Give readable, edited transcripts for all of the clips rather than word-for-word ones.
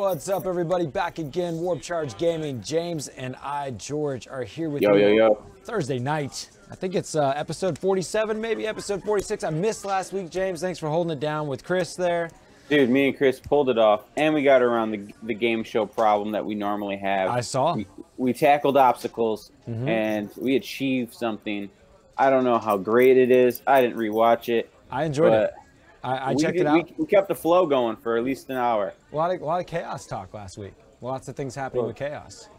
What's up, everybody? Back again. Warp Charge Gaming. James and I, George, are here with you. Yo. Thursday night. I think it's episode 47, maybe episode 46. I missed last week, James. Thanks for holding it down with Chris there. Dude, me and Chris pulled it off, and we got around the game show problem that we normally have. I saw. We tackled obstacles, and we achieved something. I don't know how great it is. I didn't rewatch it. I enjoyed it. I checked it out. We kept the flow going for at least an hour. A lot of chaos talk last week. Lots of things happening with chaos.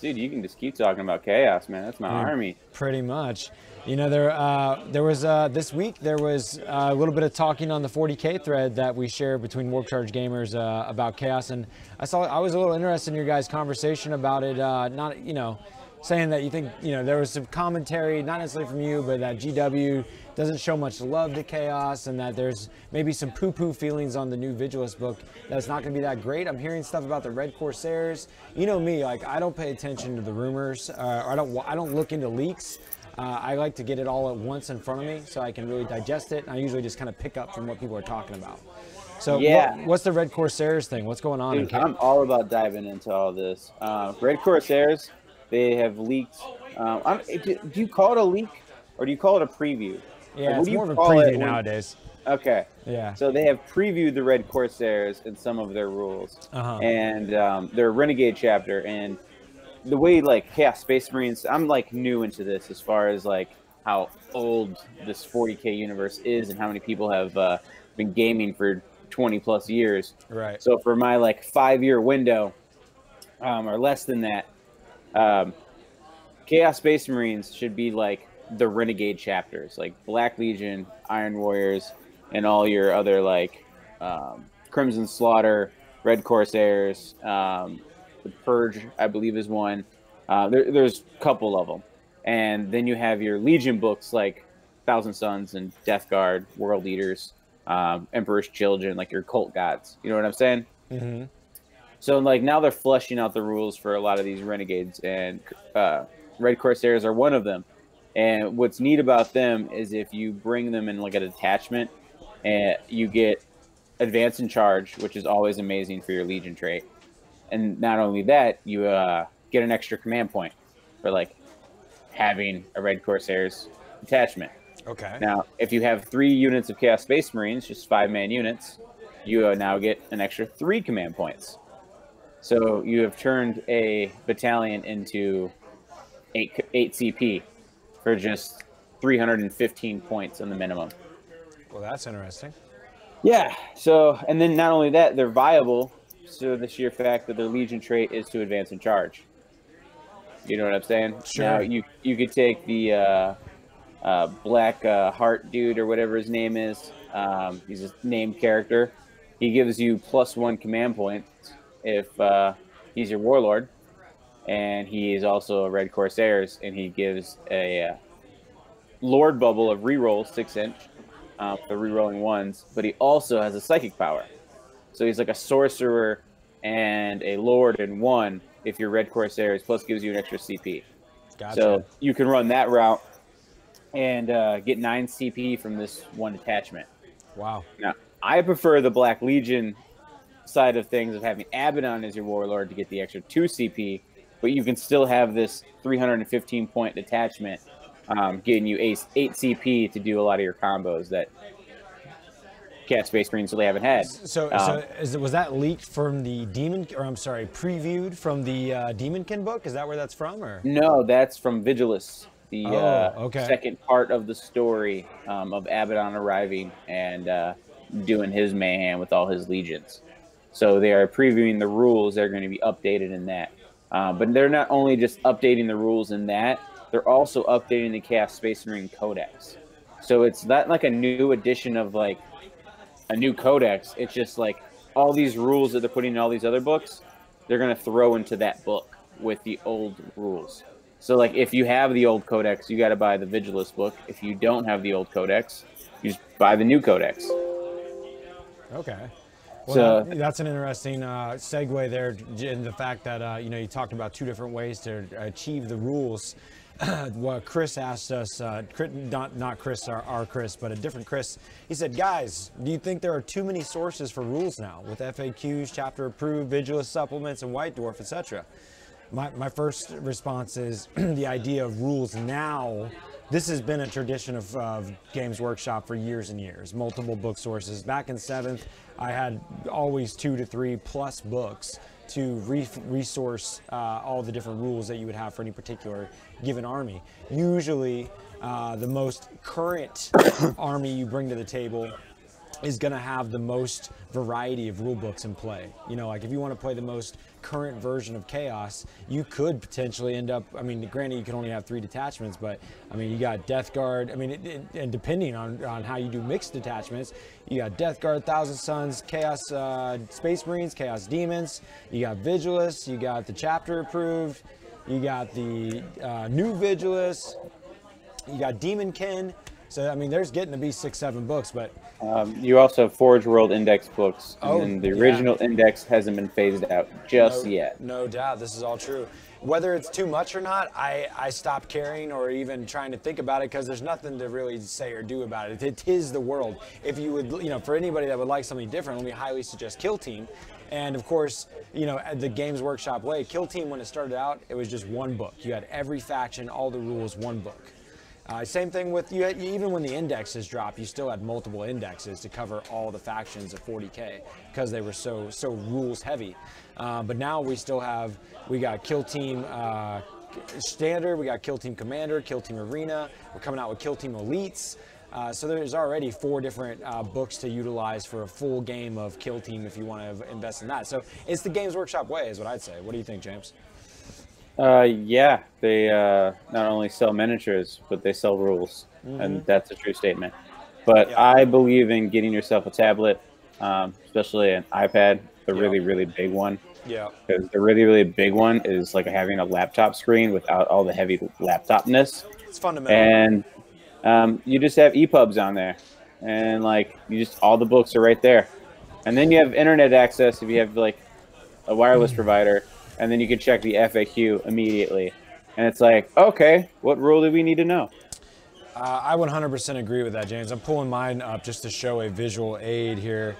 Dude, you can just keep talking about chaos, man. That's my army. Pretty much. You know, there was this week there was a little bit of talking on the 40k thread that we share between Warp Charge gamers about chaos, and I was a little interested in your guys' conversation about it. Not saying that you think there was some commentary, not necessarily from you, but that GW doesn't show much love to chaos, and that there's maybe some poo-poo feelings on the new Vigilus book that it's not going to be that great. I'm hearing stuff about the Red Corsairs. You know me, like I don't pay attention to the rumors. I don't look into leaks. I like to get it all at once in front of me so I can really digest it. And I usually just kind of pick up from what people are talking about. So yeah, what's the Red Corsairs thing? What's going on? Dude, I'm all about diving into all this. Red Corsairs, they have leaked. Do you call it a leak or do you call it a preview? Yeah, it's more of a preview nowadays. Okay. Yeah. So they have previewed the Red Corsairs in some of their rules, and their Renegade chapter, and the way like Space Marines. I'm like new into this as far as like how old this 40k universe is and how many people have been gaming for 20+ years. Right. So for my like 5-year window, or less than that, Chaos Space Marines should be like the Renegade chapters, like Black Legion, Iron Warriors, and all your other like Crimson Slaughter, Red Corsairs, the Purge, I believe, is one. There's a couple of them, and then you have your Legion books like Thousand Sons and Death Guard, World Eaters, Emperor's Children, like your cult gods. You know what I'm saying? Mm-hmm. So like now they're fleshing out the rules for a lot of these Renegades, and Red Corsairs are one of them. And what's neat about them is if you bring them in like a detachment, and you get advance and charge, which is always amazing for your Legion trait. And not only that, you get an extra command point for like having a Red Corsairs detachment. Okay. Now, if you have 3 units of Chaos Space Marines, just 5-man units, you now get an extra 3 command points. So you have turned a battalion into 8 CP. For just 315 points on the minimum. Well, that's interesting. Yeah. So, and then not only that, they're viable. So the sheer fact that their Legion trait is to advance and charge. You know what I'm saying? Sure. Now you could take the Black Heart dude or whatever his name is. He's a named character. He gives you +1 command point if he's your warlord. And he is also a Red Corsairs, and he gives a Lord bubble of reroll 6-inch for rerolling ones, but he also has a psychic power. So he's like a sorcerer and a Lord in one if you're Red Corsairs, plus gives you an extra CP. Gotcha. So you can run that route and get 9 CP from this one detachment. Wow. Now, I prefer the Black Legion side of things of having Abaddon as your warlord to get the extra 2 CP, but you can still have this 315-point detachment getting you 8 CP to do a lot of your combos that Cat Space Marines really haven't had. So was that leaked from the previewed from the Demonkin book? Is that where that's from? Or no, that's from Vigilus, the okay. second part of the story of Abaddon arriving and doing his mayhem with all his legions. So they are previewing the rules that are going to be updated in that. But they're not only just updating the rules in that, they're also updating the Chaos Space Marine Codex. So it's not like a new edition of like a new codex. It's just like all these rules that they're putting in all these other books, they're going to throw into that book with the old rules. So like if you have the old codex, you got to buy the Vigilus book. If you don't have the old codex, you just buy the new codex. Okay. Well, that's an interesting segue there in the fact that, you talked about 2 different ways to achieve the rules. what Chris asked us, not Chris, our Chris, but a different Chris. He said, guys, do you think there are too many sources for rules now with FAQs, chapter approved, Vigilus supplements, and White Dwarf, etc.? My first response is the idea of rules now. This has been a tradition of Games Workshop for years and years, multiple book sources. Back in 7th, I had always 2 to 3 plus books to resource all the different rules that you would have for any particular given army. Usually, the most current army you bring to the table is going to have the most variety of rule books in play. You know, like if you want to play the most current version of Chaos, you could potentially end up, I mean, granted you can only have 3 detachments, but I mean, you got Death Guard, I mean, and depending on how you do mixed detachments, you got Death Guard, Thousand Suns, Chaos Space Marines, Chaos Demons, you got Vigilus, you got the chapter approved, you got the new Vigilus, you got Demonkin. So, I mean, there's getting to be 6, 7 books, but... you also have Forge World Index books, and the yeah. original index hasn't been phased out just yet. No doubt, this is all true. Whether it's too much or not, I stopped caring or even trying to think about it because there's nothing to really say or do about it. It is the world. If you would, you know, for anybody that would like something different, let me highly suggest Kill Team. And of course, you know, the Games Workshop way, Kill Team, when it started out, it was just one book. You had every faction, all the rules, one book. Same thing with you. Even when the indexes dropped, you still had multiple indexes to cover all the factions of 40k because they were so rules heavy. But now we got Kill Team Standard, we got Kill Team Commander, Kill Team Arena. We're coming out with Kill Team Elites. So there's already 4 different books to utilize for a full game of Kill Team if you want to invest in that. So it's the Games Workshop way, is what I'd say. What do you think, James? Yeah, they not only sell miniatures, but they sell rules, and that's a true statement. But yeah. I believe in getting yourself a tablet, especially an iPad, the really big one. Yeah. Because the really big one is like having a laptop screen without all the heavy laptopness. It's fundamental. And you just have EPUBs on there, and like all the books are right there, and then you have internet access if you have like a wireless provider. And then you can check the FAQ immediately. And it's like, okay, what rule do we need to know? I 100% agree with that, James. I'm pulling mine up just to show a visual aid here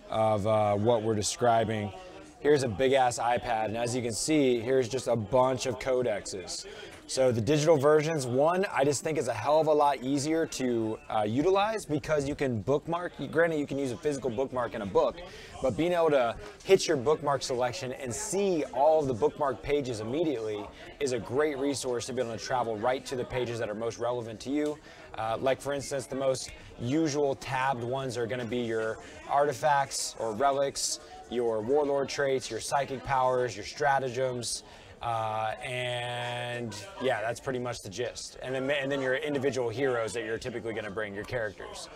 of what we're describing. Here's a big-ass iPad, and as you can see, here's just a bunch of codexes. So the digital versions, one, I just think is a hell of a lot easier to utilize because you can bookmark. Granted, you can use a physical bookmark in a book, but being able to hit your bookmark selection and see all of the bookmark pages immediately is a great resource to be able to travel right to the pages that are most relevant to you. Like for instance, the most usual tabbed ones are going to be your artifacts or relics, your warlord traits, your psychic powers, your stratagems, and yeah, that's pretty much the gist. And then your individual heroes that you're typically going to bring, your characters.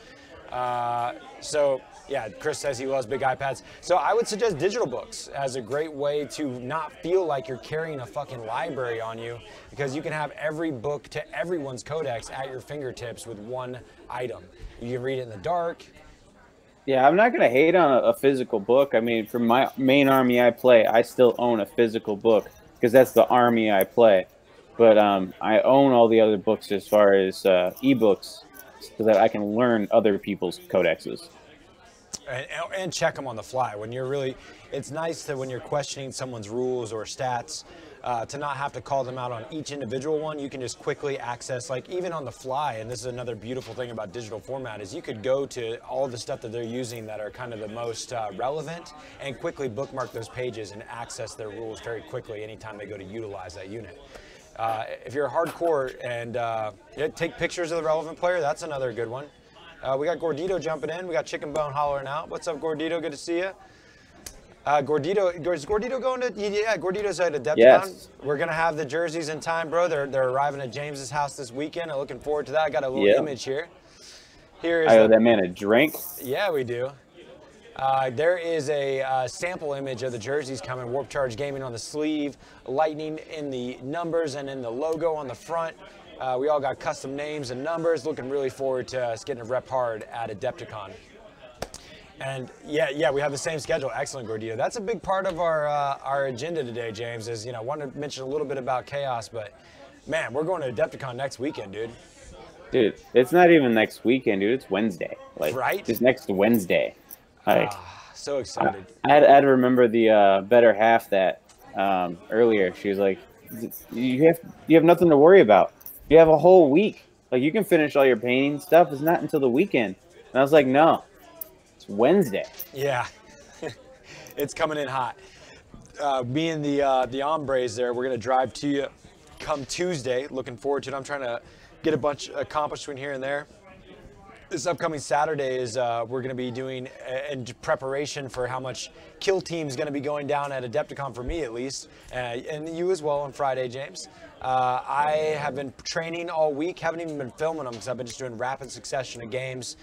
So yeah, Chris says he loves big iPads. So I would suggest digital books as a great way to not feel like you're carrying a fucking library on you, because you can have every book to everyone's codex at your fingertips with one item. You can read it in the dark. Yeah, I'm not going to hate on a physical book. I mean, for my main army I play, I still own a physical book because that's the army I play. But I own all the other books as far as ebooks so that I can learn other people's codexes. And check them on the fly. When you're really, it's nice that when you're questioning someone's rules or stats, to not have to call them out on each individual one. You can just quickly access, like even on the fly, and this is another beautiful thing about digital format, is you could go to all the stuff that they're using that are kind of the most relevant and quickly bookmark those pages and access their rules very quickly anytime they go to utilize that unit. If you're hardcore and take pictures of the relevant player, that's another good one. We got Gordito jumping in. We got Chicken Bone hollering out. What's up, Gordito? Good to see you. Gordito, is Gordito going to? Yeah, Gordito's at Adepticon. Yes. We're gonna have the jerseys in time, bro. They're arriving at James's house this weekend. I'm looking forward to that. I got a little image here. Here is. I owe that man a drink. Yeah, we do. There is a sample image of the jerseys coming. Warp Charge Gaming on the sleeve, lightning in the numbers and in the logo on the front. We all got custom names and numbers. Looking really forward to us getting a rep hard at Adepticon. And yeah, we have the same schedule. Excellent, Gordito. That's a big part of our agenda today, James. Is, you know, I want to mention a little bit about Chaos, but Man, we're going to Adepticon next weekend, dude. Dude, it's not even next weekend, dude. It's Wednesday. Like, right? Just next Wednesday. Like, so excited. I had to remember the better half that earlier. She was like, you have nothing to worry about. You have a whole week. Like, you can finish all your painting stuff. It's not until the weekend. And I was like, no, it's Wednesday. Yeah, it's coming in hot. Me and the hombres there, we're going to drive to you come Tuesday. Looking forward to it. I'm trying to get a bunch accomplished between here and there. This upcoming Saturday is we're going to be doing in preparation for how much kill team is going to be going down at Adepticon, for me at least, and you as well on Friday, James. I have been training all week, haven't even been filming them because I've been just doing rapid succession of games,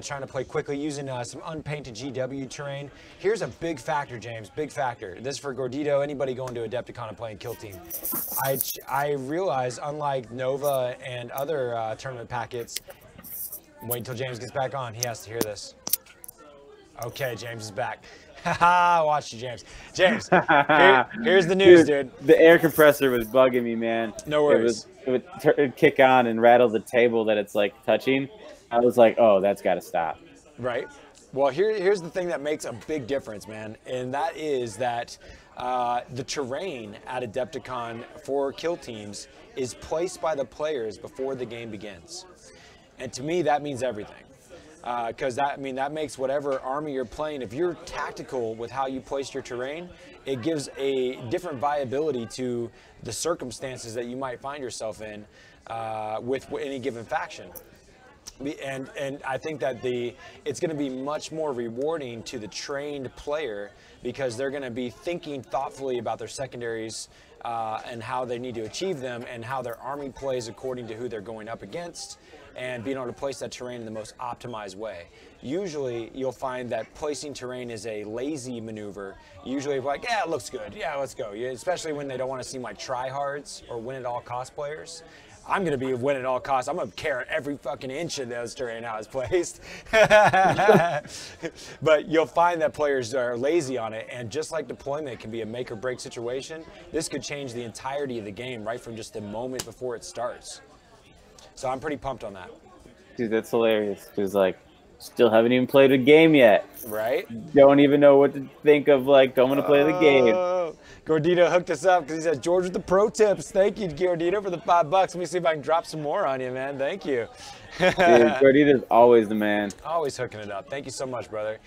trying to play quickly using some unpainted GW terrain. Here's a big factor, James, big factor. This is for Gordito, anybody going to Adepticon and playing kill team. I realize, unlike Nova and other tournament packets, wait until James gets back on. He has to hear this. Okay, James is back. Haha, watch you, James. James, here's the news, dude. The air compressor was bugging me, man. No worries. It would kick on and rattle the table that it's like touching. I was like, oh, that's got to stop. Right. Well, here's the thing that makes a big difference, man, and that is that the terrain at Adepticon for kill teams is placed by the players before the game begins. And to me, that means everything. Because that makes whatever army you're playing, if you're tactical with how you place your terrain, it gives a different viability to the circumstances that you might find yourself in with any given faction. And I think that it's going to be much more rewarding to the trained player because they're going to be thinking thoughtfully about their secondaries and how they need to achieve them and how their army plays according to who they're going up against, and being able to place that terrain in the most optimized way. Usually, you'll find that placing terrain is a lazy maneuver. Usually, like, yeah, it looks good. Yeah, let's go. Especially when they don't want to seem like tryhards or win-at-all-cost players. I'm going to be a win at all costs. I'm going to carry every fucking inch of those terrain how it's placed. But you'll find that players are lazy on it, and just like deployment can be a make or break situation, this could change the entirety of the game right from just the moment before it starts. So I'm pretty pumped on that. Dude, that's hilarious. Because, like, still haven't even played a game yet. Right? Don't even know what to think of, like, going to play the game. Gordito hooked us up because he said, George with the pro tips. Thank you, Gordito, for the $5. Let me see if I can drop some more on you, man. Thank you. Dude, Gordito's always the man. Always hooking it up. Thank you so much, brother.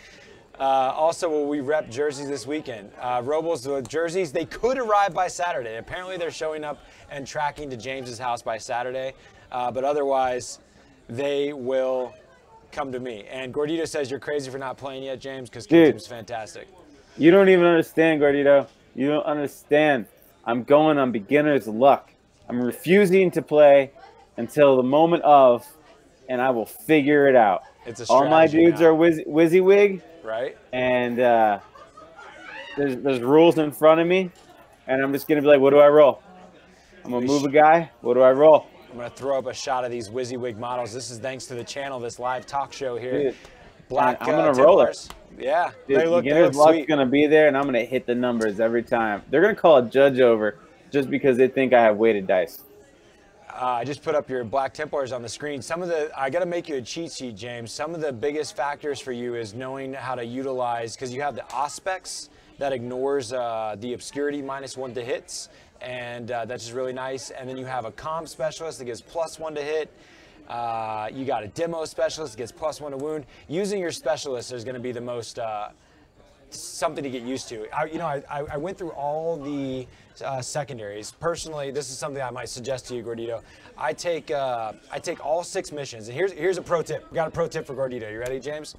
Also, will we rep jerseys this weekend? Robles, the jerseys, they could arrive by Saturday. Apparently, they're showing up and tracking to James's house by Saturday. But otherwise, they will come to me. And Gordito says you're crazy for not playing yet, James, because Kill Team's fantastic. You don't even understand, Gordito. You don't understand. I'm going on beginner's luck. I'm refusing to play until the moment of, and I will figure it out. It's a All my dudes are WYSIWYG. Right. And there's rules in front of me, and I'm just going to be like, what do I roll? I'm going to move a guy. What do I roll? I'm going to throw up a shot of these WYSIWYG models. This is thanks to the channel, this live talk show here. Dude, Black I'm going to roll it. Yeah. Dude, they look beginner's luck's sweet. going to be there, and I'm going to hit the numbers every time. They're going to call a judge over just because they think I have weighted dice. I just put up your Black Templars on the screen. I got to make you a cheat sheet, James. Some of the biggest factors for you is knowing how to utilize, because you have the Auspex that ignores the obscurity -1 to hits, and that's just really nice. And then you have a comm specialist that gives +1 to hit. You got a demo specialist that gets +1 to wound. Using your specialist is going to be the most something to get used to. I went through all the secondaries. Personally, this is something I might suggest to you, Gordito. I take all 6 missions, and here's a pro tip. We got a pro tip for Gordito. You ready, James?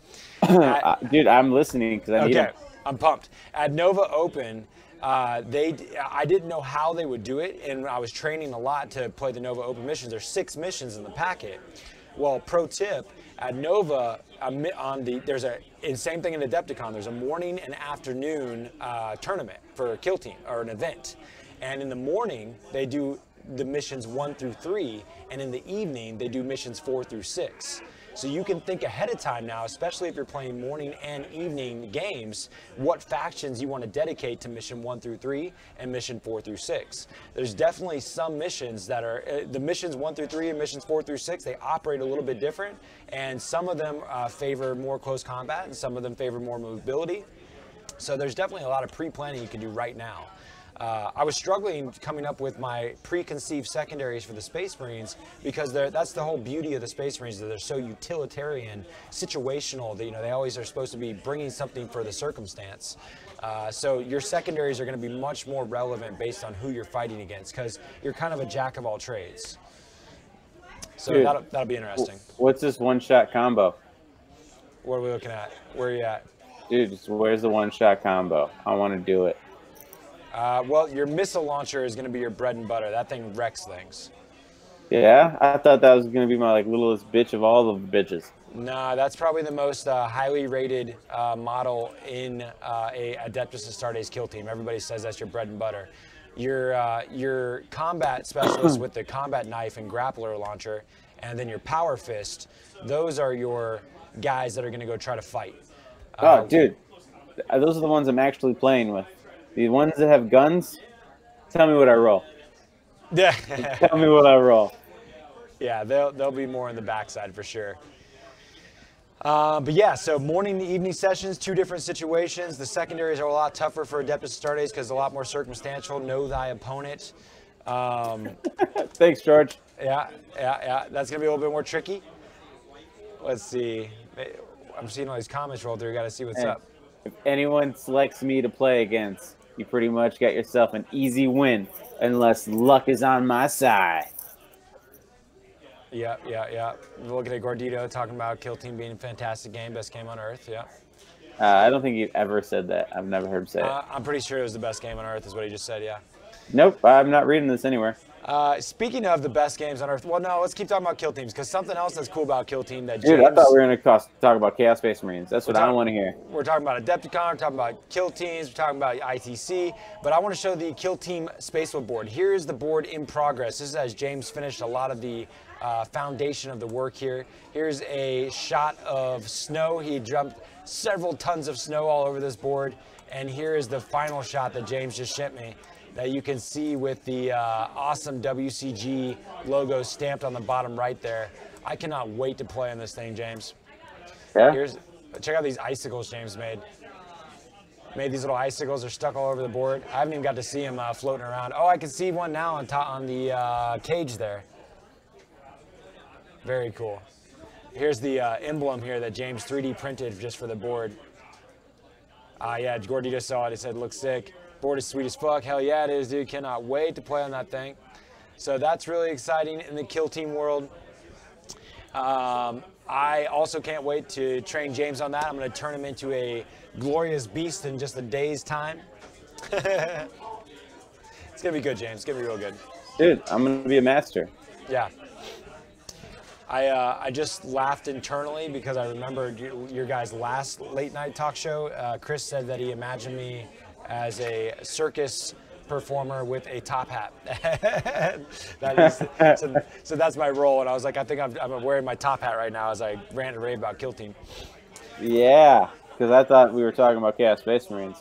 Dude, I'm listening because I need it. I'm pumped. At Nova Open, I didn't know how they would do it, and I was training a lot to play the Nova Open missions. There's 6 missions in the packet. Well, pro tip, at Nova, same thing in Adepticon, there's a morning and afternoon tournament for a kill team, or an event. And in the morning, they do the missions 1 through 3, and in the evening they do missions 4 through 6. So you can think ahead of time now, especially if you're playing morning and evening games, what factions you want to dedicate to mission 1 through 3 and mission 4 through 6. There's definitely some missions that are, the missions 1 through 3 and missions 4 through 6, they operate a little bit different, and some of them favor more close combat, and some of them favor more mobility. So there's definitely a lot of pre-planning you can do right now. I was struggling coming up with my preconceived secondaries for the Space Marines because that's the whole beauty of the Space Marines, that they're so utilitarian, situational, that, you know, they always are supposed to be bringing something for the circumstance. So your secondaries are going to be much more relevant based on who you're fighting against, because you're kind of a jack of all trades. So dude, that'll be interesting. What's this one-shot combo? What are we looking at? Where are you at? Dude, where's the one-shot combo? I want to do it. Well, your missile launcher is going to be your bread and butter. That thing wrecks things. Yeah? I thought that was going to be my littlest bitch of all of the bitches. Nah, that's probably the most highly rated model in a Adeptus Astartes kill team. Everybody says that's your bread and butter. Your combat specialist with the combat knife and grappler launcher, and then your power fist, those are your guys that are going to go try to fight. Oh, dude. Those are the ones I'm actually playing with. The ones that have guns, tell me what I roll. Yeah. Tell me what I roll. Yeah, they'll be more on the backside for sure. But yeah, so morning and evening sessions, 2 different situations. The secondaries are a lot tougher for Adeptus Astartes because a lot more circumstantial. Know thy opponent. Thanks, George. Yeah. That's going to be a little bit more tricky. Let's see. I'm seeing all these comments roll through. You got to see what's up. If anyone selects me to play against, you pretty much got yourself an easy win, unless luck is on my side. Yeah. Looking at Gordito talking about Kill Team being a fantastic game, best game on Earth. Yeah. I don't think you've ever said that. I've never heard him say it. I'm pretty sure it was the best game on Earth is what he just said, yeah. Nope, I'm not reading this anywhere. Speaking of the best games on Earth, well, no, let's keep talking about Kill Teams, because something else that's cool about Kill Team that James... Dude, I thought we were going to talk about Chaos Space Marines. That's what I want to hear. We're talking about Adepticon, we're talking about Kill Teams, we're talking about ITC, but I want to show the Kill Team Spacewheel board. Here is the board in progress. This is as James finished a lot of the foundation of the work here. Here's a shot of snow. He jumped several tons of snow all over this board, and here is the final shot that James just sent me, that you can see with the awesome WCG logo stamped on the bottom right there. I cannot wait to play on this thing, James. Yeah? Check out these icicles James made. Made these little icicles. They're stuck all over the board. I haven't even got to see them floating around. Oh, I can see one now on top on the cage there. Very cool. Here's the emblem here that James 3D printed just for the board. Yeah, Gordito saw it. He said, looks sick. Board is sweet as fuck. Hell yeah, it is, dude. Cannot wait to play on that thing. So that's really exciting in the Kill Team world. I also can't wait to train James on that. I'm going to turn him into a glorious beast in just a day's time. It's going to be good, James. It's going to be real good. Dude, I'm going to be a master. Yeah. I just laughed internally because I remembered your guys' last late night talk show. Chris said that he imagined me as a circus performer with a top hat. So that's my role, and I was like, I think I'm wearing my top hat right now as I rant and rave about Kill Team. Yeah, because I thought we were talking about Chaos Space Marines.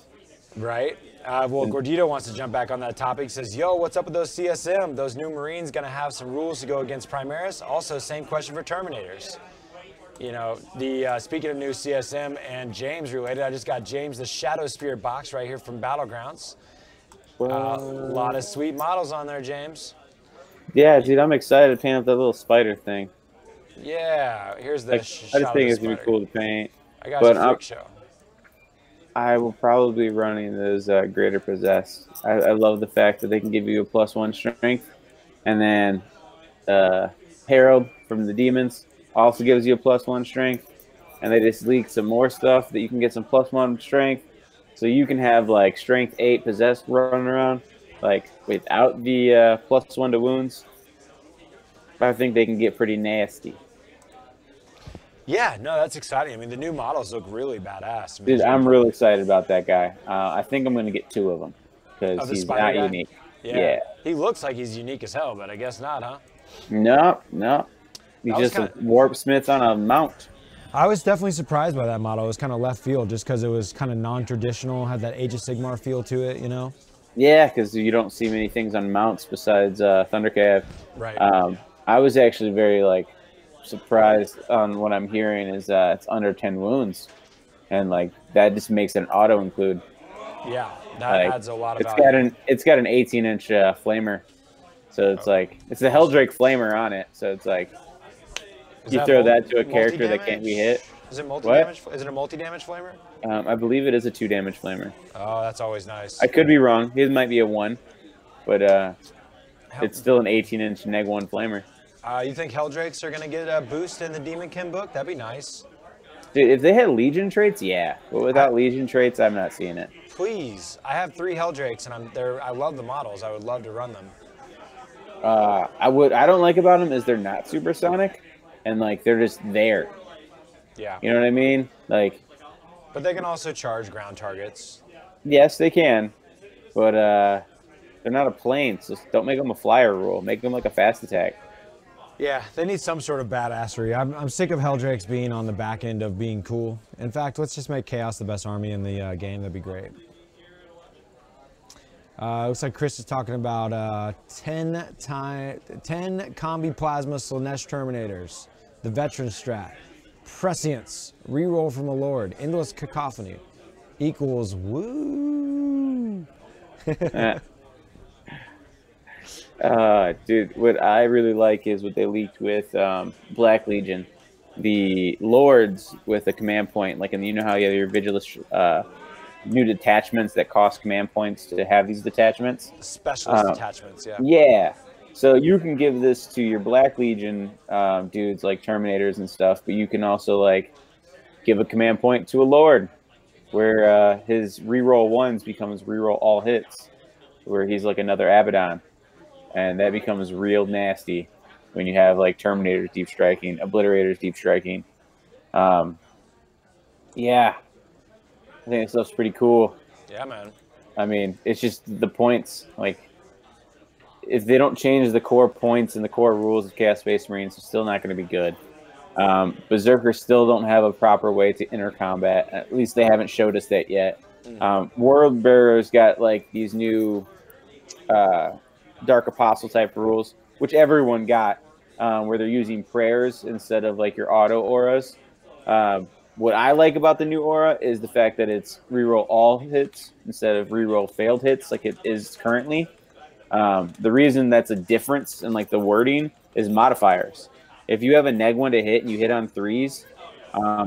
Right. Well, Gordito wants to jump back on that topic. He says, yo, what's up with those CSM? Those new Marines going to have some rules to go against Primaris? Also, same question for Terminators. You know, speaking of new CSM and James related, I just got James the Shadow Spear box right here from Battlegrounds. A lot of sweet models on there, James. Yeah, dude, I'm excited to paint up that little spider thing. Yeah, here's the I just think it's going to be cool to paint. I got you a freak show. I will probably be running those Greater Possess. I love the fact that they can give you a +1 strength. And then Herald from the Demons also gives you a +1 strength. And they just leak some more stuff that you can get some +1 strength. So you can have like strength 8 possessed running around, like without the +1 to wounds. But I think they can get pretty nasty. Yeah, no, that's exciting. I mean, the new models look really badass. Dude, I'm really excited about that guy. I think I'm going to get 2 of them because he's not unique. Yeah. He looks like he's unique as hell, but I guess not, huh? No. He's just a warp smith on a mount. I was definitely surprised by that model. It was kind of left field just because it was kind of non-traditional, had that Age of Sigmar feel to it, you know? Yeah, because you don't see many things on mounts besides Thundercav. Right. I was actually very like surprised on what I'm hearing is it's under 10 wounds, and like that just makes it an auto include. Yeah, that adds a lot of it's value. It's got an 18-inch flamer, so it's like it's the Helldrake flamer on it. So it's like you throw that to a character that can't be hit. Is it multi-damage? Is it a multi-damage flamer? I believe it is a 2-damage flamer. Oh, that's always nice. I could be wrong. His might be a 1, but it's still an 18-inch neg 1 flamer. You think Helldrakes are going to get a boost in the Demonkin book? That'd be nice. Dude, if they had Legion traits, yeah. But without Legion traits, I'm not seeing it. Please. I have 3 Helldrakes, and I love the models. I would love to run them. I don't like about them is they're not supersonic, and like they're just there. Yeah. You know what I mean? Like. But they can also charge ground targets. Yes, they can, but they're not a plane, so don't make them a flyer rule. Make them like a fast attack. Yeah, they need some sort of badassery. I'm sick of Helldrakes being on the back end of being cool. In fact, let's just make Chaos the best army in the game. That'd be great. Looks like Chris is talking about 10 Combi Plasma Slanesh Terminators, the Veteran Strat, Prescience, Reroll from a Lord, Endless Cacophony, equals woo. Dude, what I really like is what they leaked with Black Legion. The Lords with a command point, like, and you know how you have your Vigilus new detachments that cost command points to have these detachments? Specialist detachments, yeah. Yeah. So you can give this to your Black Legion dudes like Terminators and stuff, but you can also like give a command point to a Lord where his reroll ones becomes reroll all hits, where he's like another Abaddon. And that becomes real nasty when you have like Terminators deep striking, Obliterators deep striking. Yeah. I think this stuff's pretty cool. Yeah, man. I mean, it's just the points. Like, if they don't change the core points and the core rules of Chaos Space Marines, it's still not going to be good. Berserkers still don't have a proper way to enter combat. At least they haven't showed us that yet. World Bearers got like these new Dark Apostle type rules, which everyone got, where they're using prayers instead of like your auto auras. What I like about the new aura is the fact that it's reroll all hits instead of reroll failed hits like it is currently. The reason that's a difference in like the wording is modifiers. If you have a neg 1 to hit and you hit on 3s,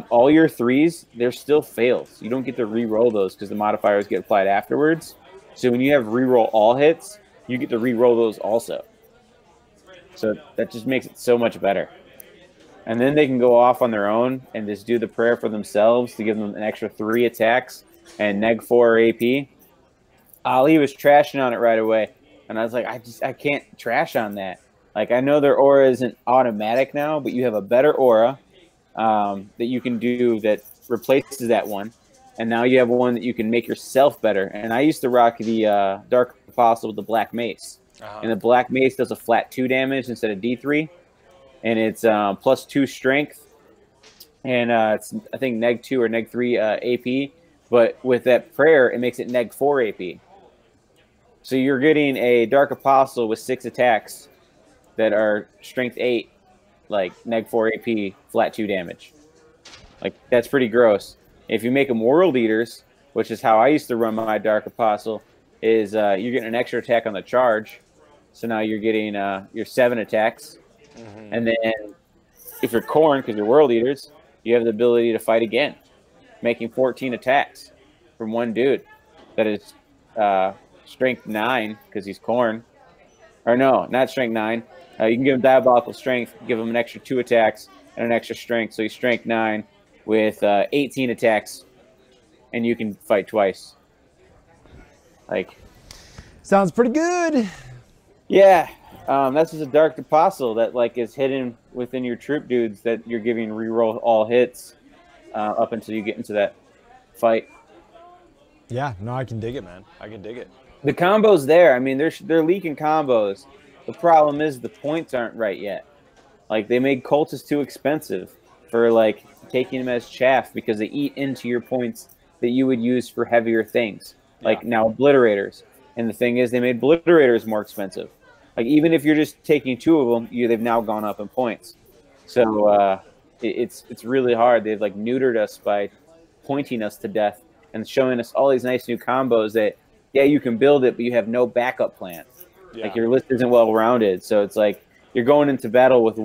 all your 3s, they're still fails. You don't get to reroll those because the modifiers get applied afterwards. So when you have reroll all hits, you get to reroll those also. So that just makes it so much better. And then they can go off on their own and just do the prayer for themselves to give them an extra 3 attacks and neg 4 AP. Ali was trashing on it right away. And I was like, I can't trash on that. Like, I know their aura isn't automatic now, but you have a better aura that you can do that replaces that one. And now you have one that you can make yourself better. And I used to rock the Dark Apostle with the Black Mace. And the Black Mace does a flat 2 damage instead of D3. And it's plus 2 strength. And it's, I think, neg 2 or neg 3 AP. But with that prayer, it makes it neg 4 AP. So you're getting a Dark Apostle with 6 attacks that are strength 8, like neg 4 AP, flat 2 damage. Like, that's pretty gross. If you make them World Eaters, which is how I used to run my Dark Apostle, is you're getting an extra attack on the charge. So now you're getting your 7 attacks. And then if you're Khorne, because you're World Eaters, you have the ability to fight again, making 14 attacks from one dude. That is strength 9, because he's Khorne. Or no, not strength 9. You can give him Diabolical Strength, give him an extra 2 attacks and an extra strength. So he's strength 9 with 18 attacks, and you can fight twice. Like, sounds pretty good. Yeah, that's just a Dark Apostle that like is hidden within your troop dudes that you're giving reroll all hits up until you get into that fight. Yeah, no, I can dig it, man. I can dig it. The combos there. I mean, they're leaking combos. The problem is the points aren't right yet. Like they made cultists too expensive for like taking them as chaff because they eat into your points that you would use for heavier things. Yeah. Like now obliterators. And the thing is, they made obliterators more expensive. Like even if you're just taking 2 of them, they've now gone up in points. So it's really hard. They've like neutered us by pointing us to death and showing us all these nice new combos that yeah you can build it, but you have no backup plan. Yeah. Like your list isn't well rounded, so it's like you're going into battle with a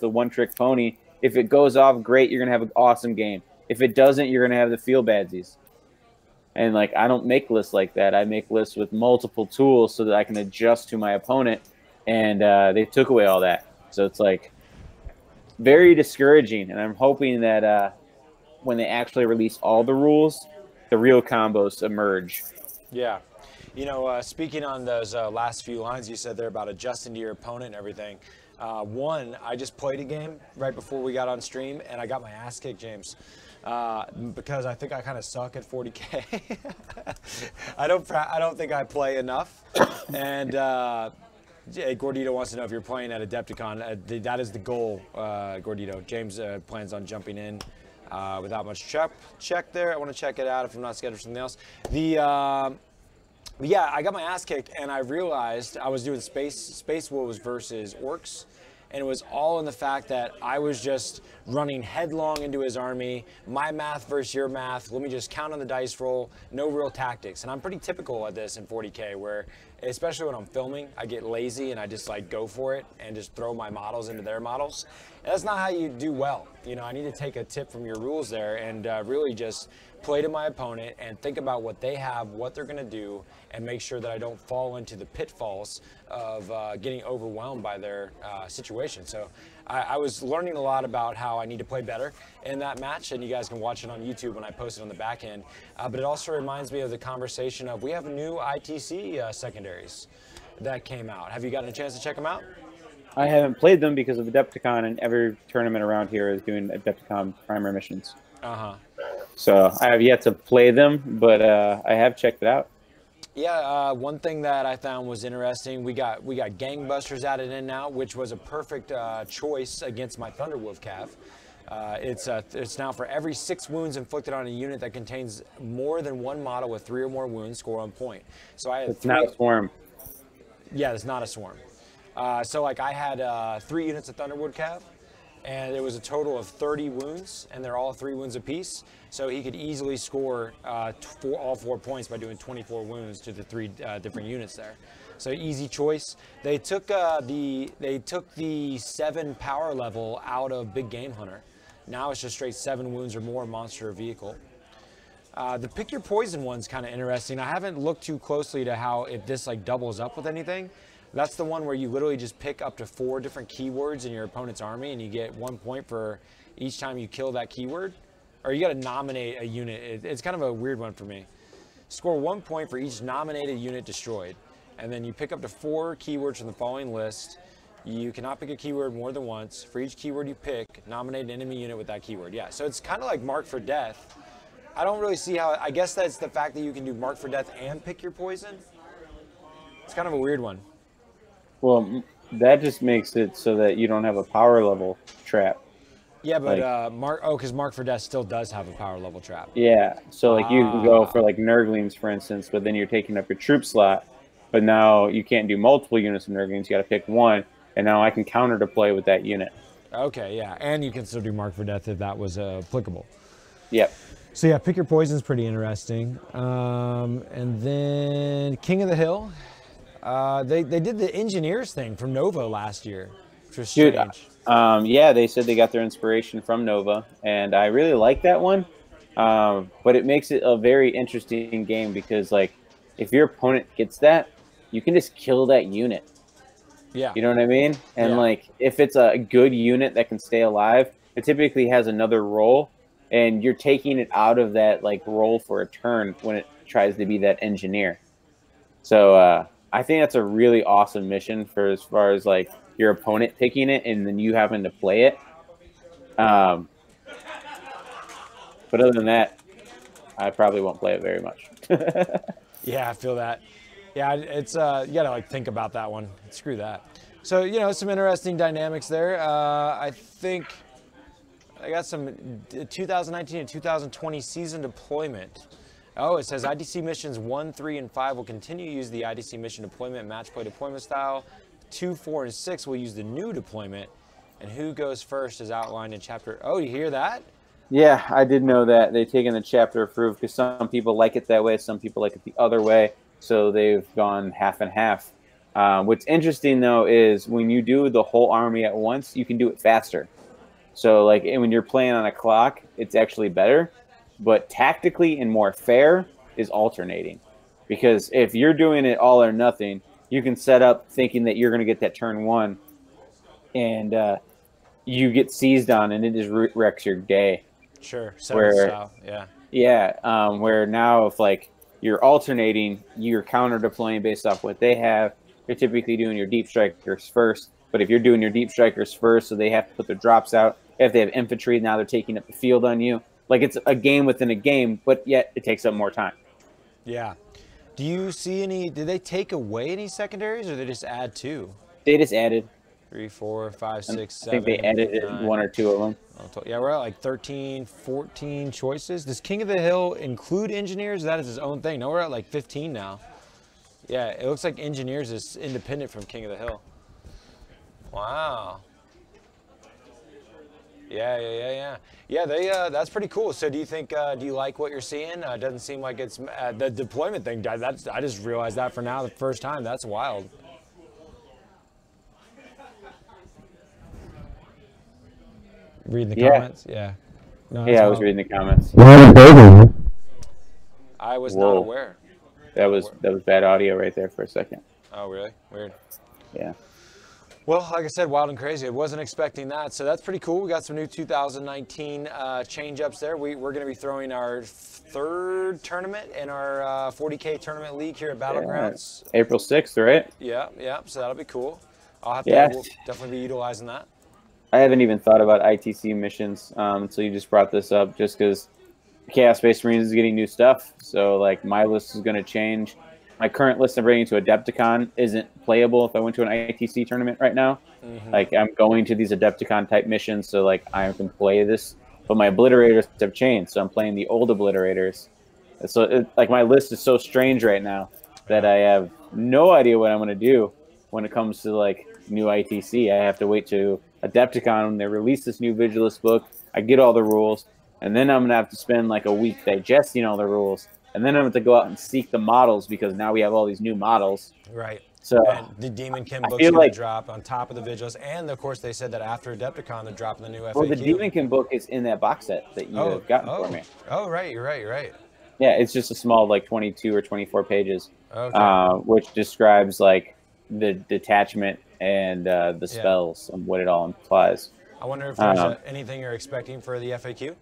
one trick pony. If it goes off, great, you're gonna have an awesome game. If it doesn't, you're gonna have the feel badsies. And like I don't make lists like that. I make lists with multiple tools so that I can adjust to my opponent. And they took away all that, so it's like very discouraging. And I'm hoping that when they actually release all the rules, the real combos emerge. Yeah. You know, speaking on those last few lines you said there about adjusting to your opponent and everything. One, I just played a game right before we got on stream, and I got my ass kicked, James, because I think I kind of suck at 40K. I don't think I play enough. And Gordito wants to know if you're playing at Adepticon. That is the goal, Gordito. James plans on jumping in without much check there. I want to check it out if I'm not scheduled for something else. Yeah, I got my ass kicked, and I realized I was doing Space Wolves versus Orcs, and it was all in the fact that I was just running headlong into his army, my math versus your math, let me just count on the dice roll, no real tactics. And I'm pretty typical at this in 40K, where, especially when I'm filming, I get lazy and I just like go for it and just throw my models into their models. And that's not how you do well. You know, I need to take a tip from your rules there and really just play to my opponent and think about what they have, what they're gonna do, and make sure that I don't fall into the pitfalls of getting overwhelmed by their situation. So I was learning a lot about how I need to play better in that match, and you guys can watch it on YouTube when I post it on the back end. But it also reminds me of the conversation of we have new ITC secondaries that came out. Have you gotten a chance to check them out? I haven't played them because of Adepticon, and every tournament around here is doing Adepticon primary missions. So I have yet to play them, but I have checked it out. Yeah, one thing that I found was interesting, we got Gangbusters added in now, which was a perfect choice against my Thunderwolf Cav. It's now for every 6 wounds inflicted on a unit that contains more than 1 model with 3 or more wounds, score 1 point. So I had It's not a swarm. Yeah, it's not a swarm. So like I had 3 units of Thunderwood Cav, and it was a total of 30 wounds, and they're all 3 wounds apiece. So he could easily score all 4 points by doing 24 wounds to the 3 different units there. So easy choice. They took the 7 power level out of Big Game Hunter. Now it's just straight 7 wounds or more monster or vehicle. The pick your poison one's kind of interesting. I haven't looked too closely to how if this like doubles up with anything. That's the one where you literally just pick up to 4 different keywords in your opponent's army, and you get 1 point for each time you kill that keyword. Or you got to nominate a unit. It's kind of a weird one for me. Score 1 point for each nominated unit destroyed. And then you pick up to 4 keywords from the following list. You cannot pick a keyword more than once. For each keyword you pick, nominate an enemy unit with that keyword. Yeah, so it's kind of like Mark for Death. I don't really see how, I guess that's the fact that you can do Mark for Death and pick your poison. It's kind of a weird one. Well, that just makes it so that you don't have a power level trap. Yeah, but because Mark for Death still does have a power level trap. Yeah, so like you can go for like Nurglings, for instance, but then you're taking up your troop slot. But now you can't do multiple units of Nurglings. You got to pick one, and now I can counter to play with that unit. Okay, yeah, and you can still do Mark for Death if that was applicable. Yep. So yeah, pick your poison's pretty interesting. And then King of the Hill. They did the Engineers thing from Nova last year, which was strange. Yeah, they said they got their inspiration from Nova, and I really like that one. But it makes it a very interesting game because, like, if your opponent gets that, you can just kill that unit. Yeah. You know what I mean? And, like, if it's a good unit that can stay alive, it typically has another role, and you're taking it out of that, like, role for a turn when it tries to be that engineer. So, I think that's a really awesome mission for as far as like your opponent picking it and then you having to play it. But other than that, I probably won't play it very much. Yeah, I feel that. Yeah, it's you gotta like think about that one. Screw that. So some interesting dynamics there. I think I got some 2019 and 2020 season deployment. Oh, it says IDC missions 1, 3, and 5 will continue to use the IDC mission deployment match play deployment style. 2, 4, and 6 will use the new deployment. And who goes first is outlined in chapter. Oh, you hear that? Yeah, I did know that. They've taken the chapter approved because some people like it that way, some people like it the other way. So they've gone half and half. What's interesting, though, is when you do the whole army at once, you can do it faster. So, like, when you're playing on a clock, it's actually better. But tactically and more fair is alternating. Because if you're doing it all or nothing, you can set up thinking that you're going to get that turn one, and you get seized on, and it just wrecks your day. Sure. Where, yeah. Yeah, where now if, like, you're alternating, you're counter-deploying based off what they have. You're typically doing your deep strikers first. But if you're doing your deep strikers first, so they have to put their drops out. If they have infantry, now they're taking up the field on you. Like, it's a game within a game, but yet it takes up more time. Yeah. Do you see any, did they take away any secondaries, or they just add 2? They just added 3, 4, 5, 6, 7. I think they added 9. 1 or 2 of them. Yeah, we're at like 13, 14 choices. Does King of the Hill include engineers? That is his own thing. No, we're at like 15 now. Yeah, it looks like engineers is independent from King of the Hill. Wow. Yeah. That's pretty cool. So do you think, do you like what you're seeing? It doesn't seem like it's, the deployment thing, I just realized that for now the first time. That's wild. Reading the comments? Yeah. No, I was reading the comments. I was not aware. That was bad audio right there for a second. Oh, really? Weird. Yeah. Well, like I said, wild and crazy. I wasn't expecting that, so that's pretty cool. We got some new 2019 change-ups there. We're going to be throwing our 3rd tournament in our 40k tournament league here at Battlegrounds. Yeah. April 6th, right? Yeah. So that'll be cool. I'll have to we'll definitely be utilizing that. I haven't even thought about ITC missions until you just brought this up, just because Chaos-Space Marines is getting new stuff. So, like, my list is going to change. My current list I'm bringing to Adepticon isn't playable if I went to an ITC tournament right now. Mm-hmm. Like, I'm going to these Adepticon-type missions, so, like, I can play this. But my Obliterators have changed, so I'm playing the old Obliterators. So, like, my list is so strange right now that I have no idea what I'm going to do when it comes to, like, new ITC. I have to wait to Adepticon when they release this new Vigilus book. I get all the rules, and then I'm going to have to spend like a week digesting all the rules, and then I'm going to go out and seek the models because now we have all these new models. Right. So and the Demon Kin book's going to drop on top of the Vigilus, and of course they said that after Adepticon they're dropping the new FAQ. Well, the Demon Kin book is in that box set that you have gotten for me. Oh, right. You're right. Yeah, it's just a small, like 22 or 24 pages, okay. Which describes like the detachment and the spells and what it all implies. I wonder if there's anything you're expecting for the FAQ?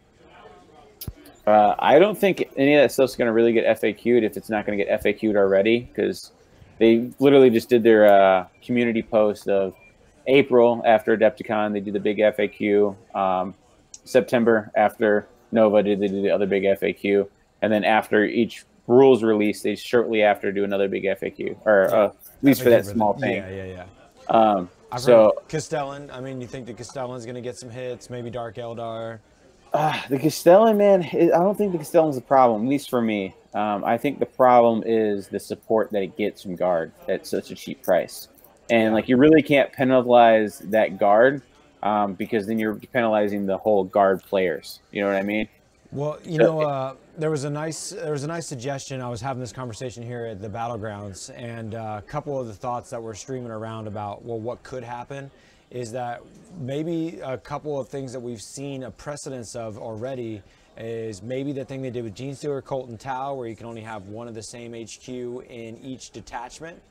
I don't think any of that stuff's going to really get FAQ'd if it's not going to get FAQ'd already, because they literally just did their community post of April after Adepticon. They did the big FAQ. September after Nova they did the other big FAQ. And then after each rules release, they shortly after do another big FAQ, or at least for that small thing. Yeah. I've so heard Castellan. I mean, you think the Castellan's going to get some hits? Maybe Dark Eldar. The Castellan, man, I don't think the Castellan's the problem, at least for me. I think the problem is the support that it gets from Guard at such a cheap price. And like, you really can't penalize that Guard because then you're penalizing the whole Guard players. You know what I mean? Well, there was a nice suggestion. I was having this conversation here at the Battlegrounds, and a couple of the thoughts that were streaming around about, well, what could happen is that maybe a couple of things that we've seen a precedence of already is maybe the thing they did with Genestealer, Cult, and Tau, where you can only have one of the same HQ in each detachment.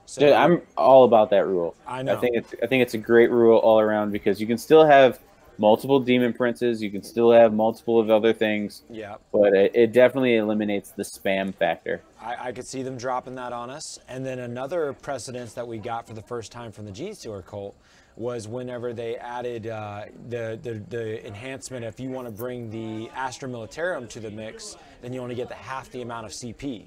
So dude, I'm all about that rule. I know. I think it's a great rule all around, because you can still have multiple demon princes, you can still have multiple of other things. Yeah. But it definitely eliminates the spam factor. I could see them dropping that on us. And then another precedence that we got for the first time from the Genestealer cult was whenever they added the enhancement. If you want to bring the Astra Militarum to the mix, then you only get half the amount of CP.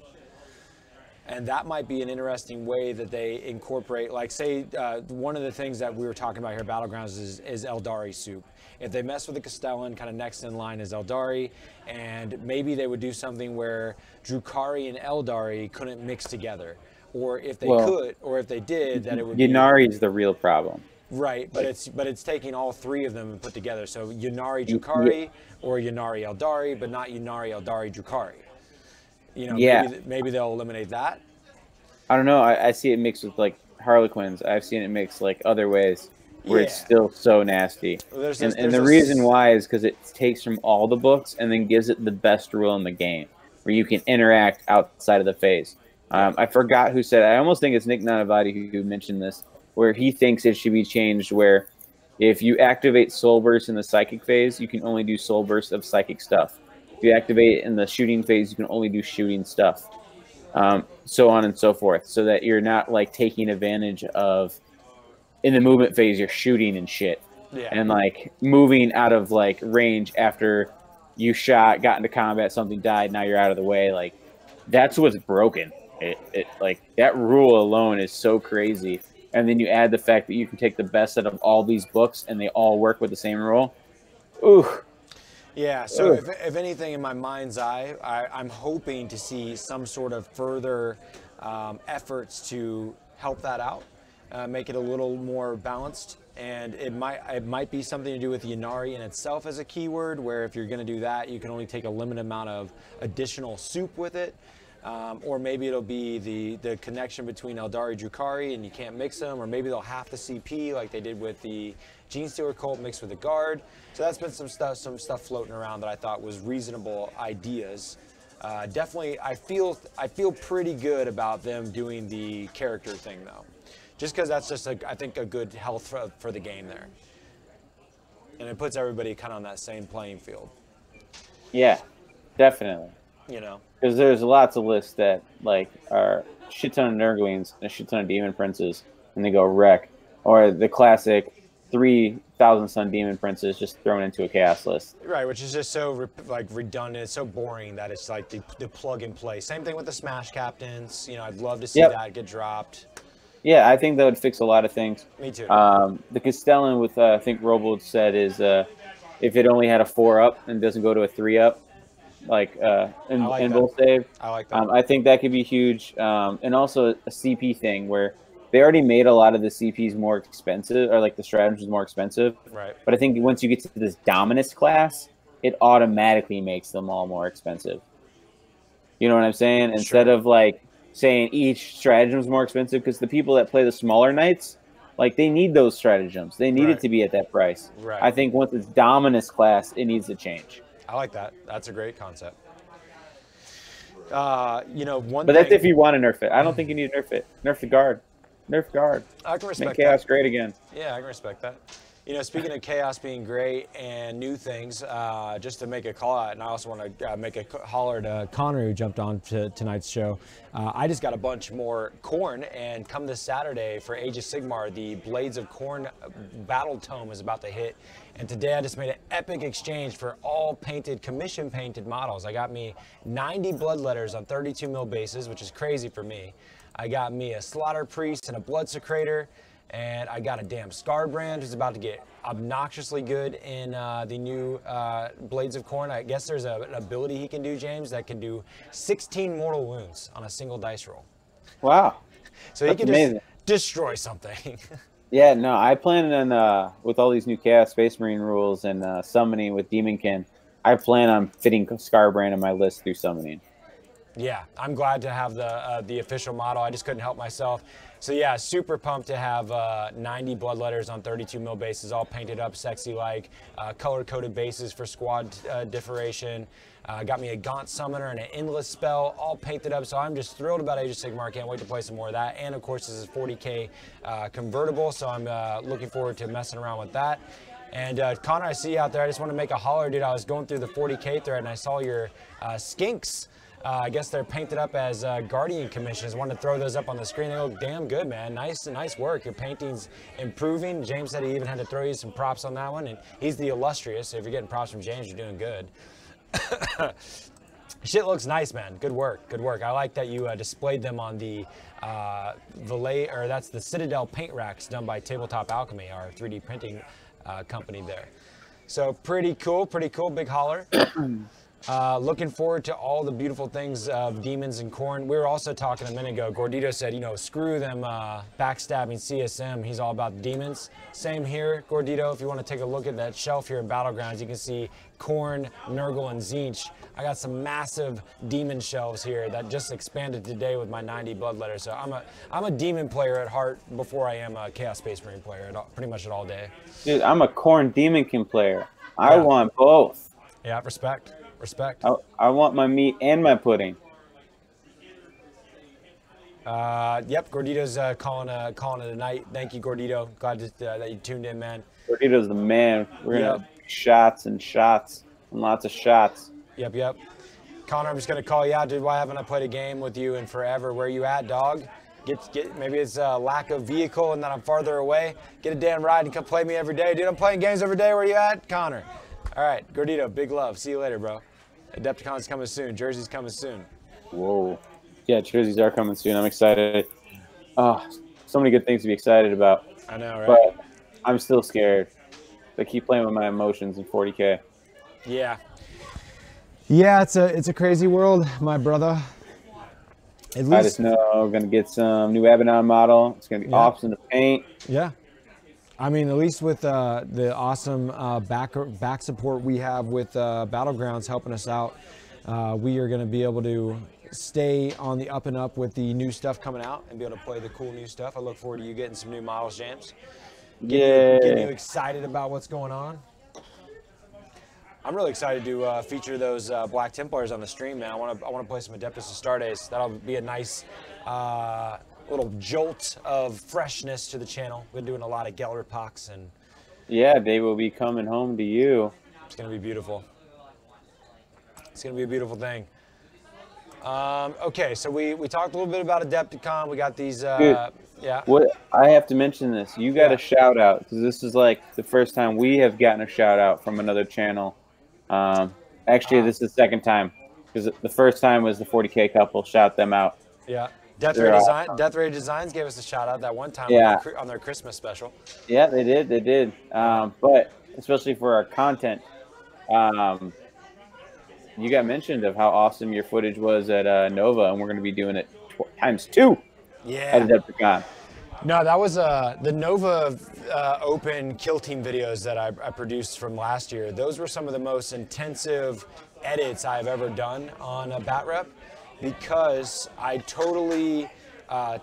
And that might be an interesting way that they incorporate, like say, one of the things that we were talking about here at Battlegrounds is Eldari soup. If they mess with the Castellan, kind of next in line is Eldari, and maybe they would do something where Drukhari and Eldari couldn't mix together. Or if they could, or if they did, that it would Ynnari is the real problem. Right, but it's taking all three of them and put together. So Ynnari Drukhari or Ynnari Eldari, but not Ynnari Eldari Drukhari. You know, maybe they'll eliminate that. I don't know. I see it mixed with like Harlequins. I've seen it mixed like other ways where it's still so nasty. Well, and the reason why is because it takes from all the books and then gives it the best rule in the game where you can interact outside of the phase. I forgot who said it. I almost think it's Nick Nanavati who mentioned this, where he thinks it should be changed where if you activate Soul Burst in the Psychic phase, you can only do Soul Burst of Psychic stuff. If you activate it in the shooting phase, you can only do shooting stuff. So on and so forth, so that you're not like taking advantage of, in the movement phase, you're shooting and shit. Yeah. And like moving out of like range after you shot, got into combat, something died, now you're out of the way. Like that's what's broken. It like that rule alone is so crazy. And then you add the fact that you can take the best out of all these books and they all work with the same rule. Ooh. Yeah, so if anything, in my mind's eye, I'm hoping to see some sort of further efforts to help that out, make it a little more balanced. And it might be something to do with Ynnari in itself as a keyword, where if you're going to do that, you can only take a limited amount of additional soup with it. Or maybe it'll be the connection between Eldari Drukhari and you can't mix them, or maybe they'll have the CP like they did with the Genestealer cult mixed with the Guard. So that's been some stuff floating around that I thought was reasonable ideas. Definitely, I feel pretty good about them doing the character thing though, just because that's just I think a good health for the game there, and it puts everybody kind of on that same playing field. Yeah, definitely. You know, because there's lots of lists that like are a shit ton of Nurglings and a shit ton of Demon Princes, and they go wreck, or the classic 3,000 Sun Demon Princes just thrown into a chaos list. Right, which is just so like redundant, it's so boring that it's like the plug and play. Same thing with the Smash Captains. You know, I'd love to see that get dropped. Yeah, I think that would fix a lot of things. Me too. The Castellan with I think Robold said is if it only had a 4-up and doesn't go to a 3-up. Like in both save. I like that. I think that could be huge. And also a CP thing where they already made a lot of the CPs more expensive, or like the stratagems more expensive. Right. But I think once you get to this Dominus class, it automatically makes them all more expensive. You know what I'm saying? Instead of like saying each stratagem is more expensive, because the people that play the smaller knights, like they need those stratagems. They need it to be at that price. Right. I think once it's Dominus class, it needs to change. I like that. That's a great concept. You know, but that's if you want to nerf it. I don't think you need to nerf it. Nerf the Guard. Nerf Guard. I can respect Make Chaos great again. Yeah, I can respect that. You know, speaking of Chaos being great and new things, just to make a call out, and I also want to make a holler to Connor, who jumped on to tonight's show. I just got a bunch more corn, and come this Saturday for Age of Sigmar, the Blades of Corn Battle Tome is about to hit. And today I just made an epic exchange for all painted, commission painted models. I got me 90 Bloodletters on 32 mil bases, which is crazy for me. I got me a Slaughter Priest and a Blood Secretor. And I got a damn Scarbrand who's about to get obnoxiously good in the new Blades of Corn. I guess there's an ability he can do, James, that can do 16 mortal wounds on a single dice roll. Wow. So he can just destroy something. Yeah, no, I plan on, with all these new Chaos Space Marine rules and summoning with Demonkin, I plan on fitting Scarbrand in my list through summoning. Yeah, I'm glad to have the official model. I just couldn't help myself. So yeah, super pumped to have 90 Bloodletters on 32 mil bases, all painted up sexy like, color-coded bases for squad differation. Got me a Gaunt Summoner and an Endless Spell, all painted up. So I'm just thrilled about Age of Sigmar. Can't wait to play some more of that. And of course, this is 40k convertible, so I'm looking forward to messing around with that. And Connor, I see you out there. I just want to make a holler, dude. I was going through the 40k thread and I saw your skinks. I guess they're painted up as Guardian commissions. Wanted to throw those up on the screen. They look damn good, man. Nice work. Your painting's improving. James said he even had to throw you some props on that one, and he's the illustrious. So if you're getting props from James, you're doing good. Shit looks nice, man. Good work, good work. I like that you displayed them on the that's the Citadel paint racks done by Tabletop Alchemy, our 3D printing company there. So pretty cool, big holler. Looking forward to all the beautiful things of Demons and Khorne. We were also talking a minute ago, Gordito said, you know, screw them backstabbing CSM. He's all about the demons. Same here, Gordito. If you want to take a look at that shelf here in Battlegrounds, you can see Khorne, Nurgle, and Tzeentch. I got some massive demon shelves here that just expanded today with my 90 bloodletter. So I'm a demon player at heart before I am a Chaos Space Marine player, pretty much all day. Dude, I'm a Khorne Demonkin player. I want both. Yeah, respect. Respect. I want my meat and my pudding. Yep, Gordito's calling it a night. Thank you, Gordito. Glad that you tuned in, man. Gordito's the man. We're gonna have shots and lots of shots. Yep. Connor, I'm just gonna call you out, dude. Why haven't I played a game with you in forever? Where you at, dog? Get maybe it's a lack of vehicle and that I'm farther away. Get a damn ride and come play me every day, dude. I'm playing games every day. Where you at, Connor? All right, Gordito, big love. See you later, bro. Adepticon's coming soon. Jersey's coming soon. Whoa. Yeah, jerseys are coming soon. I'm excited. Oh, so many good things to be excited about. I know, right? But I'm still scared. I keep playing with my emotions in 40K. Yeah. Yeah, it's a crazy world, my brother. At least, I just know I'm going to get some new Abaddon model. It's going to be awesome to paint. Yeah. I mean, at least with the awesome back support we have with Battlegrounds helping us out, we are going to be able to stay on the up and up with the new stuff coming out and be able to play the cool new stuff. I look forward to you getting some new models, James. Getting you excited about what's going on. I'm really excited to feature those Black Templars on the stream, man. I want to play some Adeptus Astartes. That'll be a nice little jolt of freshness to the channel. Been doing a lot of Gellerpox and yeah, they will be coming home to you. It's gonna be beautiful. It's gonna be a beautiful thing. Okay, so we talked a little bit about Adepticon. We got these Dude, yeah. What I have to mention this. You got a shout out because this is like the first time we have gotten a shout out from another channel. Actually, this is the second time because the first time was the 40K couple. Shout them out. Yeah. Death Ray Designs gave us a shout out that one time on their Christmas special. Yeah, they did. But especially for our content, you got mentioned of how awesome your footage was at Nova, and we're going to be doing it ×2 at Adepticon. No, that was the Nova Open Kill Team videos that I produced from last year. Those were some of the most intensive edits I've ever done on a bat rep, because I totally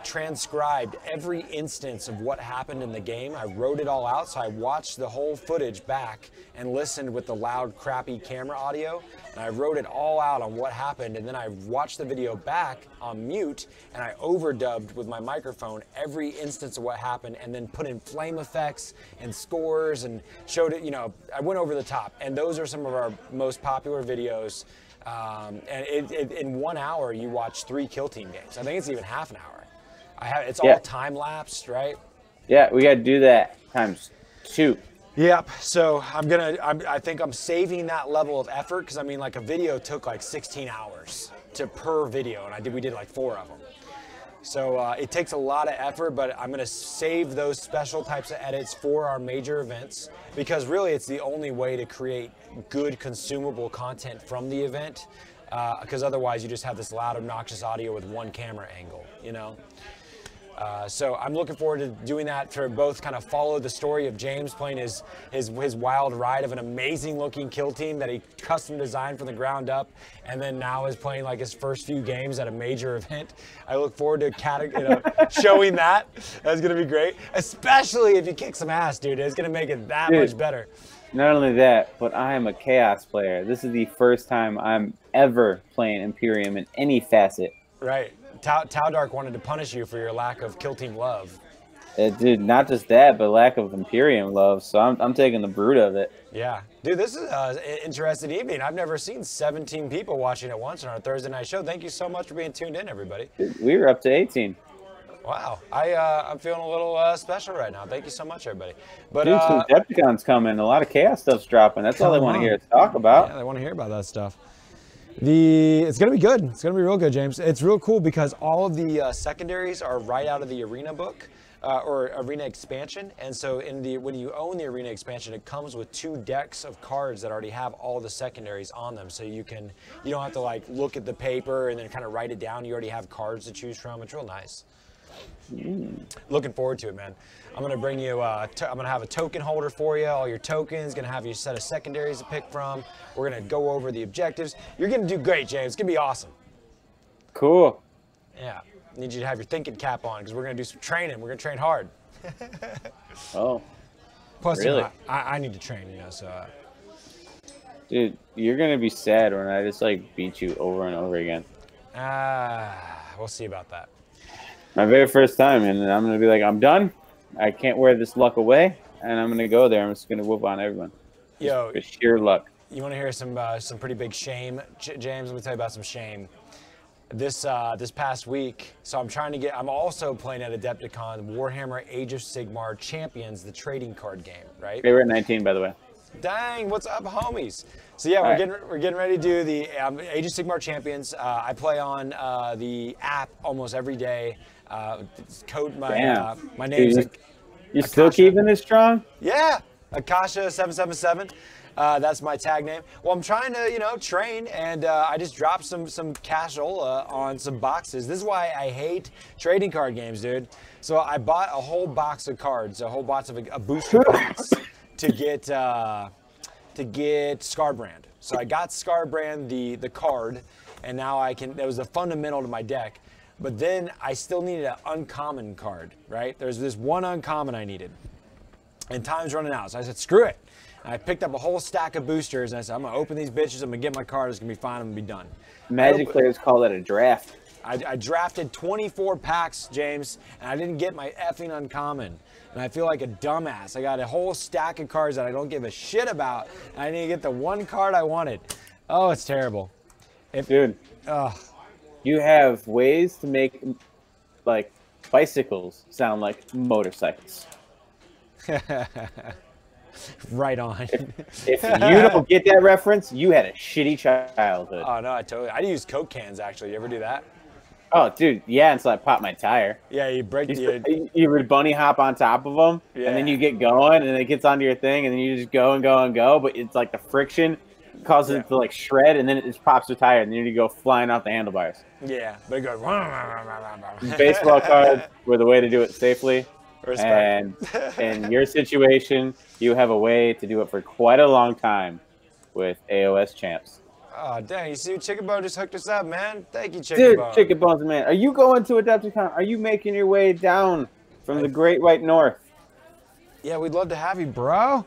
transcribed every instance of what happened in the game. I wrote it all out, so I watched the whole footage back and listened with the loud, crappy camera audio, and I wrote it all out on what happened, and then I watched the video back on mute, and I overdubbed with my microphone every instance of what happened, and then put in flame effects and scores and showed it, you know, I went over the top, and those are some of our most popular videos. And in 1 hour, you watch 3 Kill Team games. I think it's even half an hour. It's all time lapsed, right? Yeah, we got to do that ×2. Yep. So I think I'm saving that level of effort, because I mean, like, a video took like 16 hours per video, and we did like 4 of them. So it takes a lot of effort, but I'm going to save those special types of edits for our major events, because really it's the only way to create good consumable content from the event, because otherwise you just have this loud, obnoxious audio with one camera angle, you know? So I'm looking forward to doing that, to both kind of follow the story of James playing his wild ride of an amazing looking kill team that he custom designed from the ground up, and then now is playing like his first few games at a major event. I look forward to showing that. That's gonna be great, especially if you kick some ass, dude. It's gonna make it that much better. Not only that, but I am a Chaos player. This is the first time I'm ever playing Imperium in any facet. Right. Taudark wanted to punish you for your lack of Kill Team love. Dude, not just that, but lack of Imperium love. So I'm taking the brood of it. Yeah. Dude, this is an interesting evening. I've never seen 17 people watching at once on our Thursday night show. Thank you so much for being tuned in, everybody. Dude, we were up to 18. Wow. I'm feeling a little special right now. Thank you so much, everybody. But dude, some Decepticons coming. A lot of Chaos stuff's dropping. That's all they want to hear us talk about. Yeah, they want to hear about that stuff. It's going to be good. It's going to be real good, James. It's real cool because all of the secondaries are right out of the Arena book or Arena expansion. And so when you own the Arena expansion, it comes with 2 decks of cards that already have all the secondaries on them. So you don't have to like look at the paper and then kind of write it down. You already have cards to choose from. It's real nice. Looking forward to it, man. I'm gonna bring you. I'm gonna have a token holder for you. All your tokens. Gonna have you a set of secondaries to pick from. We're gonna go over the objectives. You're gonna do great, James. It's gonna be awesome. Cool. Yeah. Need you to have your thinking cap on because we're gonna do some training. We're gonna train hard. Oh. Plus, really? You know, I need to train. You know, so. Dude, you're gonna be sad when I just like beat you over and over again. We'll see about that. My very first time, and I'm gonna be like, I'm done. I can't wear this luck away, and I'm gonna go there. I'm just gonna whoop on everyone. Yo, just sheer luck. You want to hear some pretty big shame, James? Let me tell you about some shame. This past week, so I'm also playing at Adepticon Warhammer Age of Sigmar Champions, the trading card game, right? They were at 19, by the way. Dang, what's up, homies? So yeah, we're getting ready to do the Age of Sigmar Champions. I play on the app almost every day. My name's Dude, you're still keeping it strong? Yeah, Akasha777. That's my tag name. Well, I'm trying to, train, and I just dropped some cashola on some boxes. This is why I hate trading card games, dude. So I bought a whole box of cards, a whole box of a booster box to get Scarbrand. So I got Scarbrand, the card, and now that was a fundamental to my deck. But then I still needed an uncommon card, right? There's this one uncommon I needed, and time's running out. So I said, screw it. And I picked up a whole stack of boosters, and I said, I'm gonna open these bitches, I'm gonna get my card, it's gonna be fine, I'm gonna be done. Magic players call that a draft. I drafted 24 packs, James, and I didn't get my effing uncommon. And I feel like a dumbass. I got a whole stack of cards that I don't give a shit about, and I didn't get the one card I wanted. Oh, it's terrible. Dude, you have ways to make, like, bicycles sound like motorcycles. Right on. If you don't get that reference, you had a shitty childhood. Oh, no, I use Coke cans, actually. You ever do that? Oh, dude, yeah, until I pop my tire. Yeah, you break you would bunny hop on top of them, and then you get going, and it gets onto your thing, and then you just go and go and go, but it's like the friction causes it to like shred, and then it just pops the tire, and then you go flying off the handlebars. Yeah, but it goes. Baseball cards were the way to do it safely. Respect. And in your situation, you have a way to do it for quite a long time with AOS champs. Oh, dang, you see Chicken Bone just hooked us up, man. Thank you, Chicken Bone. Dude, Chicken Bones, man. Are you going to Adepticon? Are you making your way down from the Great White North? Yeah, we'd love to have you, bro.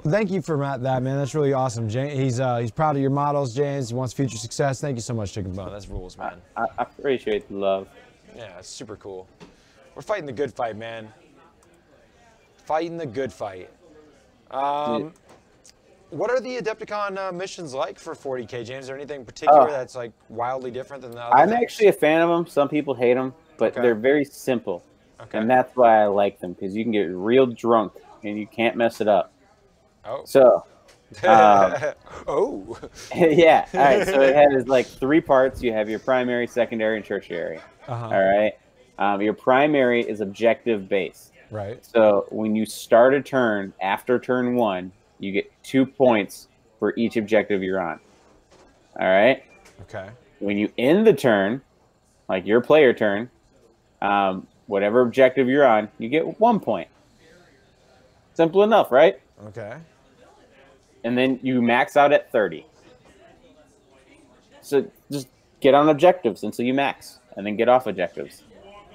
Well, thank you for that, man. That's really awesome. He's proud of your models, James. He wants future success. Thank you so much, Chicken Bone. That's rules, man. I appreciate the love. Yeah, it's super cool. We're fighting the good fight, man. Fighting the good fight. What are the Adepticon missions like for 40k, James? Is there anything in particular that's like wildly different than the other I'm things? actually a fan of them. Some people hate them, but they're very simple. Okay. And that's why I like them, because you can get real drunk and you can't mess it up. Oh. So. Oh. Yeah. All right. So it has like 3 parts. You have your primary, secondary, and tertiary. All right. Your primary is objective based. Right. So when you start a turn after turn 1, you get 2 points for each objective you're on. All right. Okay. When you end the turn, like your player turn, whatever objective you're on, you get 1 point. Simple enough, right? Okay. And then you max out at 30. So just get on objectives until you max, and then get off objectives.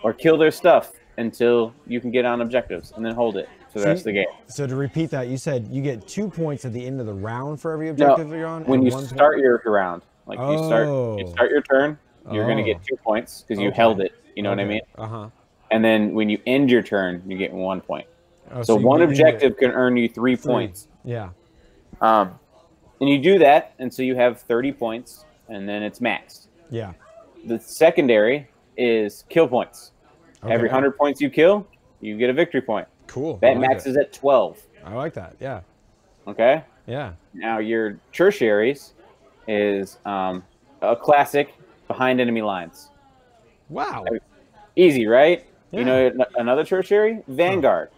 Or kill their stuff until you can get on objectives, and then hold it for the rest of the game. So to repeat that, you said you get 2 points at the end of the round for every objective you're on? When you start your round. Like you start your turn, you're going to get 2 points because you held it. You know what I mean? And then when you end your turn, you get 1 point. So one objective can earn you 3 points. Yeah. And you do that, and so you have 30 points, and then it's maxed. Yeah. The secondary is kill points. Okay. Every 100 points you kill, you get a victory point. Cool. That maxes at 12. I like that. Yeah. Okay? Yeah. Now your tertiaries is A classic, behind enemy lines. Wow. Easy, right? Yeah. You know another tertiary? Vanguard.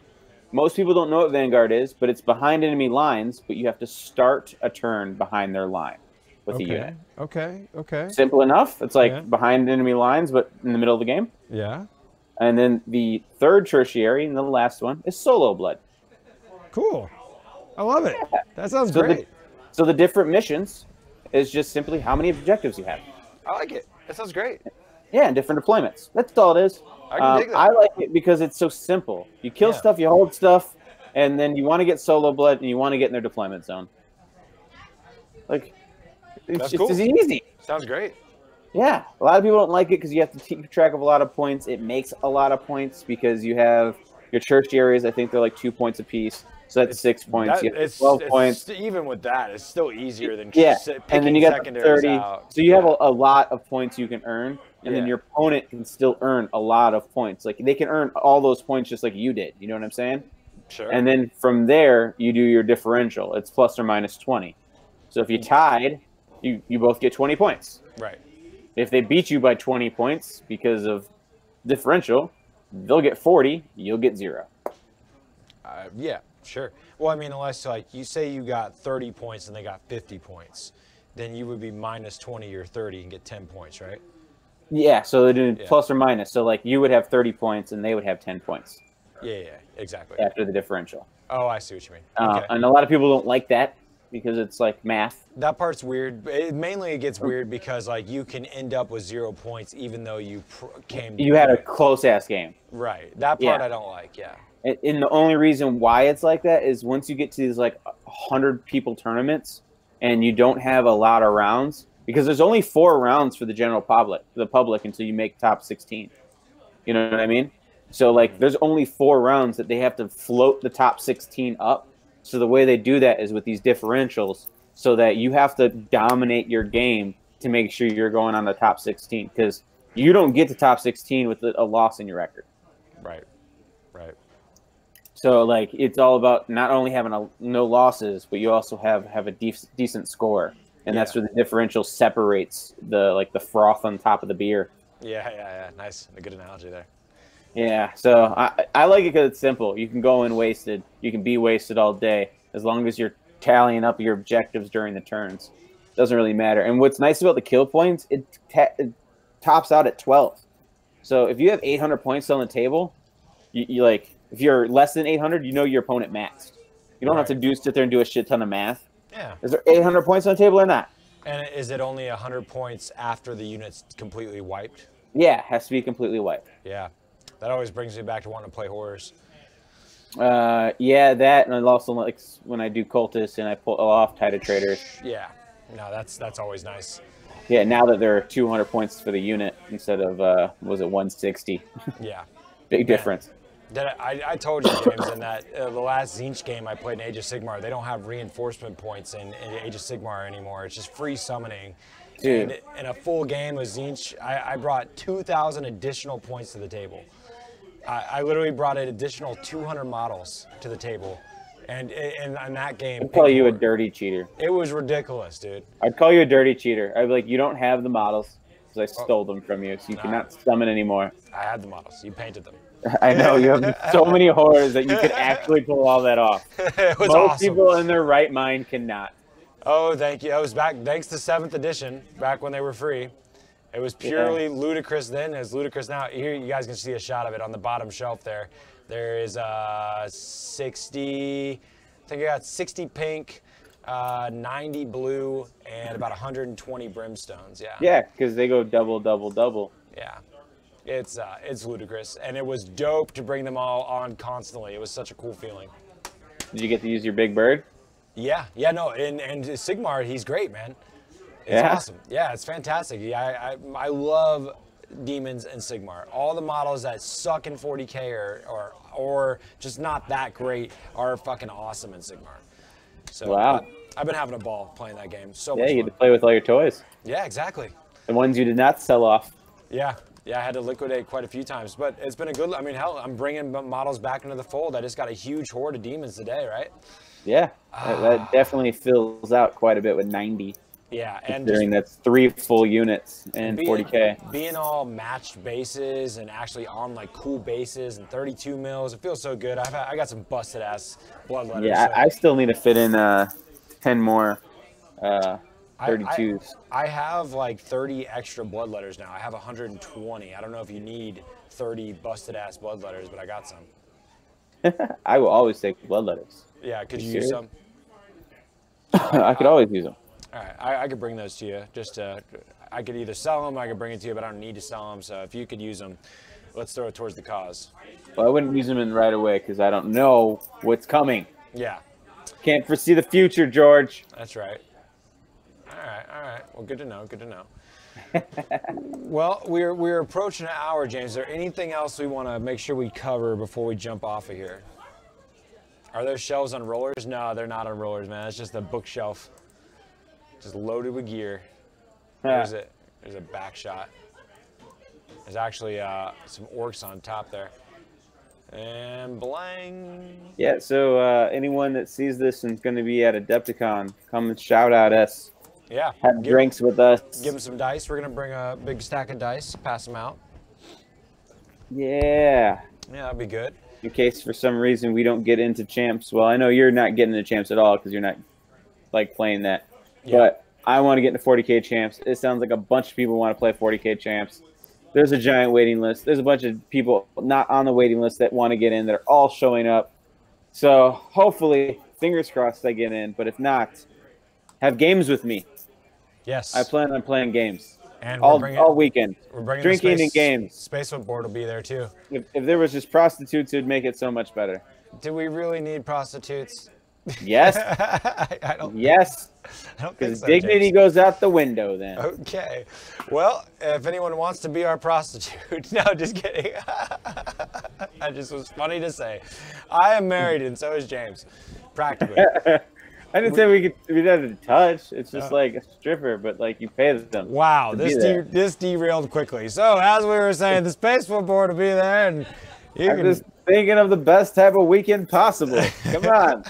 Most people don't know what Vanguard is, but it's behind enemy lines, but you have to start a turn behind their line with a unit. Okay. Simple enough. It's like Yeah. behind enemy lines, but in the middle of the game. Yeah. And then the third tertiary, and the last one, is Solo Blood. Cool. I love it. That sounds So great. So the different missions is just simply how many objectives you have. I like it. That sounds great. Yeah, and different deployments. That's all it is. I can dig that. I like it because it's so simple. You kill stuff, you hold stuff, and then you want to get Solo Blood, and you want to get in their deployment zone. Like, it's just as easy. Sounds great. Yeah, a lot of people don't like it because you have to keep track of a lot of points. It makes a lot of points because you have your tertiaries. I think they're like 2 points apiece. So that's 6 points. You have 12 points. Even with that, it's still easier than and then you got the 30. Out. So you have a lot of points you can earn, and then your opponent can still earn a lot of points. Like they can earn all those points just like you did. You know what I'm saying? Sure. And then from there, you do your differential. It's plus or minus 20. So if you tied, you both get 20 points. Right. If they beat you by 20 points because of differential, they'll get 40. You'll get 0. Yeah. Sure. Well, I mean, unless like you say you got 30 points and they got 50 points, then you would be minus 20 or 30 and get 10 points, right? Yeah, so they're doing plus or minus. So like you would have 30 points and they would have 10 points. Yeah, exactly. After the differential. Oh, I see what you mean. Okay. And a lot of people don't like that because it's like math. That part's weird. Mainly it gets weird because like you can end up with 0 points even though you You had a close-ass game. Right. That part I don't like, And the only reason why it's like that is once you get to these like 100 people tournaments and you don't have a lot of rounds, because there's only 4 rounds for the general public, until you make top 16. You know what I mean? So like there's only 4 rounds that they have to float the top 16 up. So the way they do that is with these differentials, so that you have to dominate your game to make sure you're going on the top 16, because you don't get to top 16 with a loss in your record. Right. So like it's all about not only having no losses, but you also have a decent score, and that's where the differential separates the froth on top of the beer. Yeah. Nice, a good analogy there. Yeah, so I like it because it's simple. You can go in wasted. You can be wasted all day as long as you're tallying up your objectives during the turns. Doesn't really matter. And what's nice about the kill points, it tops out at 12. So if you have 800 points on the table, you like. If you're less than 800, you know your opponent maxed. You don't have to sit there and do a shit ton of math. Yeah. Is there 800 points on the table or not? And is it only 100 points after the unit's completely wiped? Yeah, it has to be completely wiped. Yeah. That always brings me back to wanting to play horrors. Yeah, that, and I also like when I do cultists and I pull off Tided Traders. Yeah. No, that's always nice. Yeah, now that there are 200 points for the unit instead of, was it 160? Yeah. Big difference. I told you, James, in that the last Tzeentch game I played in Age of Sigmar, they don't have reinforcement points in Age of Sigmar anymore. It's just free summoning. Dude. And in a full game of Tzeentch, I brought 2,000 additional points to the table. I literally brought an additional 200 models to the table. And in that game... I'd call you a dirty cheater. It was ridiculous, dude. I'd call you a dirty cheater. I'd be like, you don't have the models because I stole them from you, so you cannot summon anymore. I had the models. You painted them. I know, you have so many horrors that you could actually pull all that off. It was Most awesome. people in their right mind cannot. Oh, thank you. I was back thanks to 7th edition, back when they were free. It was purely ludicrous then, as ludicrous now. Here, you guys can see a shot of it on the bottom shelf there. There is 60, I think I got 60 pink, 90 blue, and about 120 brimstones, yeah. Yeah, because they go double, double, double. Yeah. It's ludicrous, and it was dope to bring them all on constantly. It was such a cool feeling. Did you get to use your big bird? Yeah, no, and Sigmar, he's great, man. It's awesome. Yeah, it's fantastic. Yeah, I love demons in Sigmar. All the models that suck in 40k or just not that great are fucking awesome in Sigmar. So wow. I've been having a ball playing that game. So much Yeah, you fun. get to play with all your toys. Yeah, exactly. The ones you did not sell off. Yeah, I had to liquidate quite a few times, but it's been a good, I mean, hell, I'm bringing models back into the fold. I just got a huge horde of demons today, right? Yeah, that definitely fills out quite a bit with 90. Yeah, and considering that's 3 full units in 40k. Being all matched bases and actually on like cool bases and 32 mils, it feels so good. I got some busted ass bloodletters. Yeah, so. I still need to fit in 10 more 32s. I have like 30 extra bloodletters now. I have 120. I don't know if you need 30 busted ass bloodletters, but I got some. I will always take bloodletters. Yeah, could you use some? I could always use them. All right, I could bring those to you. I could either sell them, or I could bring it to you, but I don't need to sell them. So if you could use them, let's throw it towards the cause. Well, I wouldn't use them in right away because I don't know what's coming. Yeah. Can't foresee the future, George. That's right. All right. Well, good to know. Good to know. Well, we're approaching an hour, James. Is there anything else we want to make sure we cover before we jump off of here? Are those shelves on rollers? No, they're not on rollers, man. It's just a bookshelf, just loaded with gear. There's a back shot. There's actually some orcs on top there. And blang. Yeah, so anyone that sees this and is going to be at Adepticon, come and shout out us. Yeah. Have drinks with us. Give them some dice. We're going to bring a big stack of dice, pass them out. Yeah. Yeah, that'd be good. In case for some reason we don't get into champs. Well, I know you're not getting into champs at all because you're not like playing that. Yeah. But I want to get into 40k champs. It sounds like a bunch of people want to play 40k champs. There's a giant waiting list. There's a bunch of people not on the waiting list that want to get in. They're all showing up. So hopefully, fingers crossed, I get in. But if not, have games with me. Yes. I plan on playing games. And all weekend. We're bringing drinking and games. Space Footboard will be there too. If there was just prostitutes, it'd make it so much better. Do we really need prostitutes? Yes. I don't. Yes. I don't think Because so, dignity James. goes out the window then. Okay. Well, if anyone wants to be our prostitute, no, just kidding. That just was funny to say. I am married, and so is James, practically. I didn't say we'd have to touch. It's just like a stripper, but like you pay them. Wow, this derailed quickly. So as we were saying, the Space Footboard will be there, and I'm just thinking of the best type of weekend possible. Come on.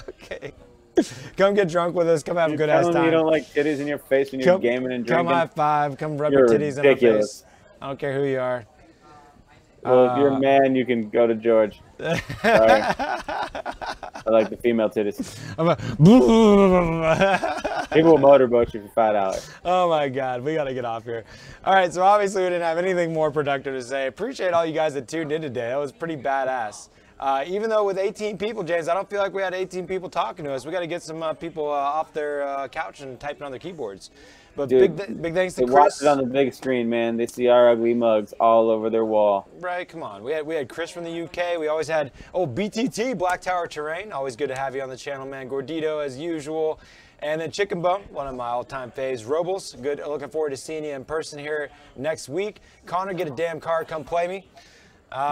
Okay. Come get drunk with us. Come have a good ass time. You don't like titties in your face when you're gaming and drinking. Come high five. Come rub your titties in our face. I don't care who you are. Well, if you're a man, you can go to George. Sorry. I like the female titties. People will motorboat you for $5. Oh my God, we gotta get off here. All right, so obviously we didn't have anything more productive to say. Appreciate all you guys that tuned in today. That was pretty badass. Even though with 18 people, James, I don't feel like we had 18 people talking to us. We got to get some people off their couch and typing on their keyboards. But dude, big thanks to Chris. They watch it on the big screen, man. They see our ugly mugs all over their wall. Right, come on. We had Chris from the UK. We always had, BTT, Black Tower Terrain. Always good to have you on the channel, man. Gordito, as usual. And then Chicken Bone, one of my all-time faves. Robles, good. Looking forward to seeing you in person here next week. Connor, get a damn card. Come play me.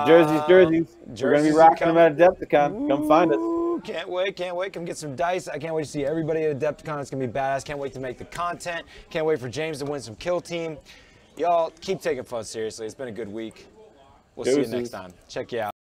Jerseys. We're going to be rocking them at Adepticon. Come find us. Can't wait. Come get some dice. I can't wait to see everybody at Adepticon. It's going to be badass. Can't wait to make the content. Can't wait for James to win some Kill Team. Y'all, keep taking fun seriously. It's been a good week. We'll see you next time. Check you out.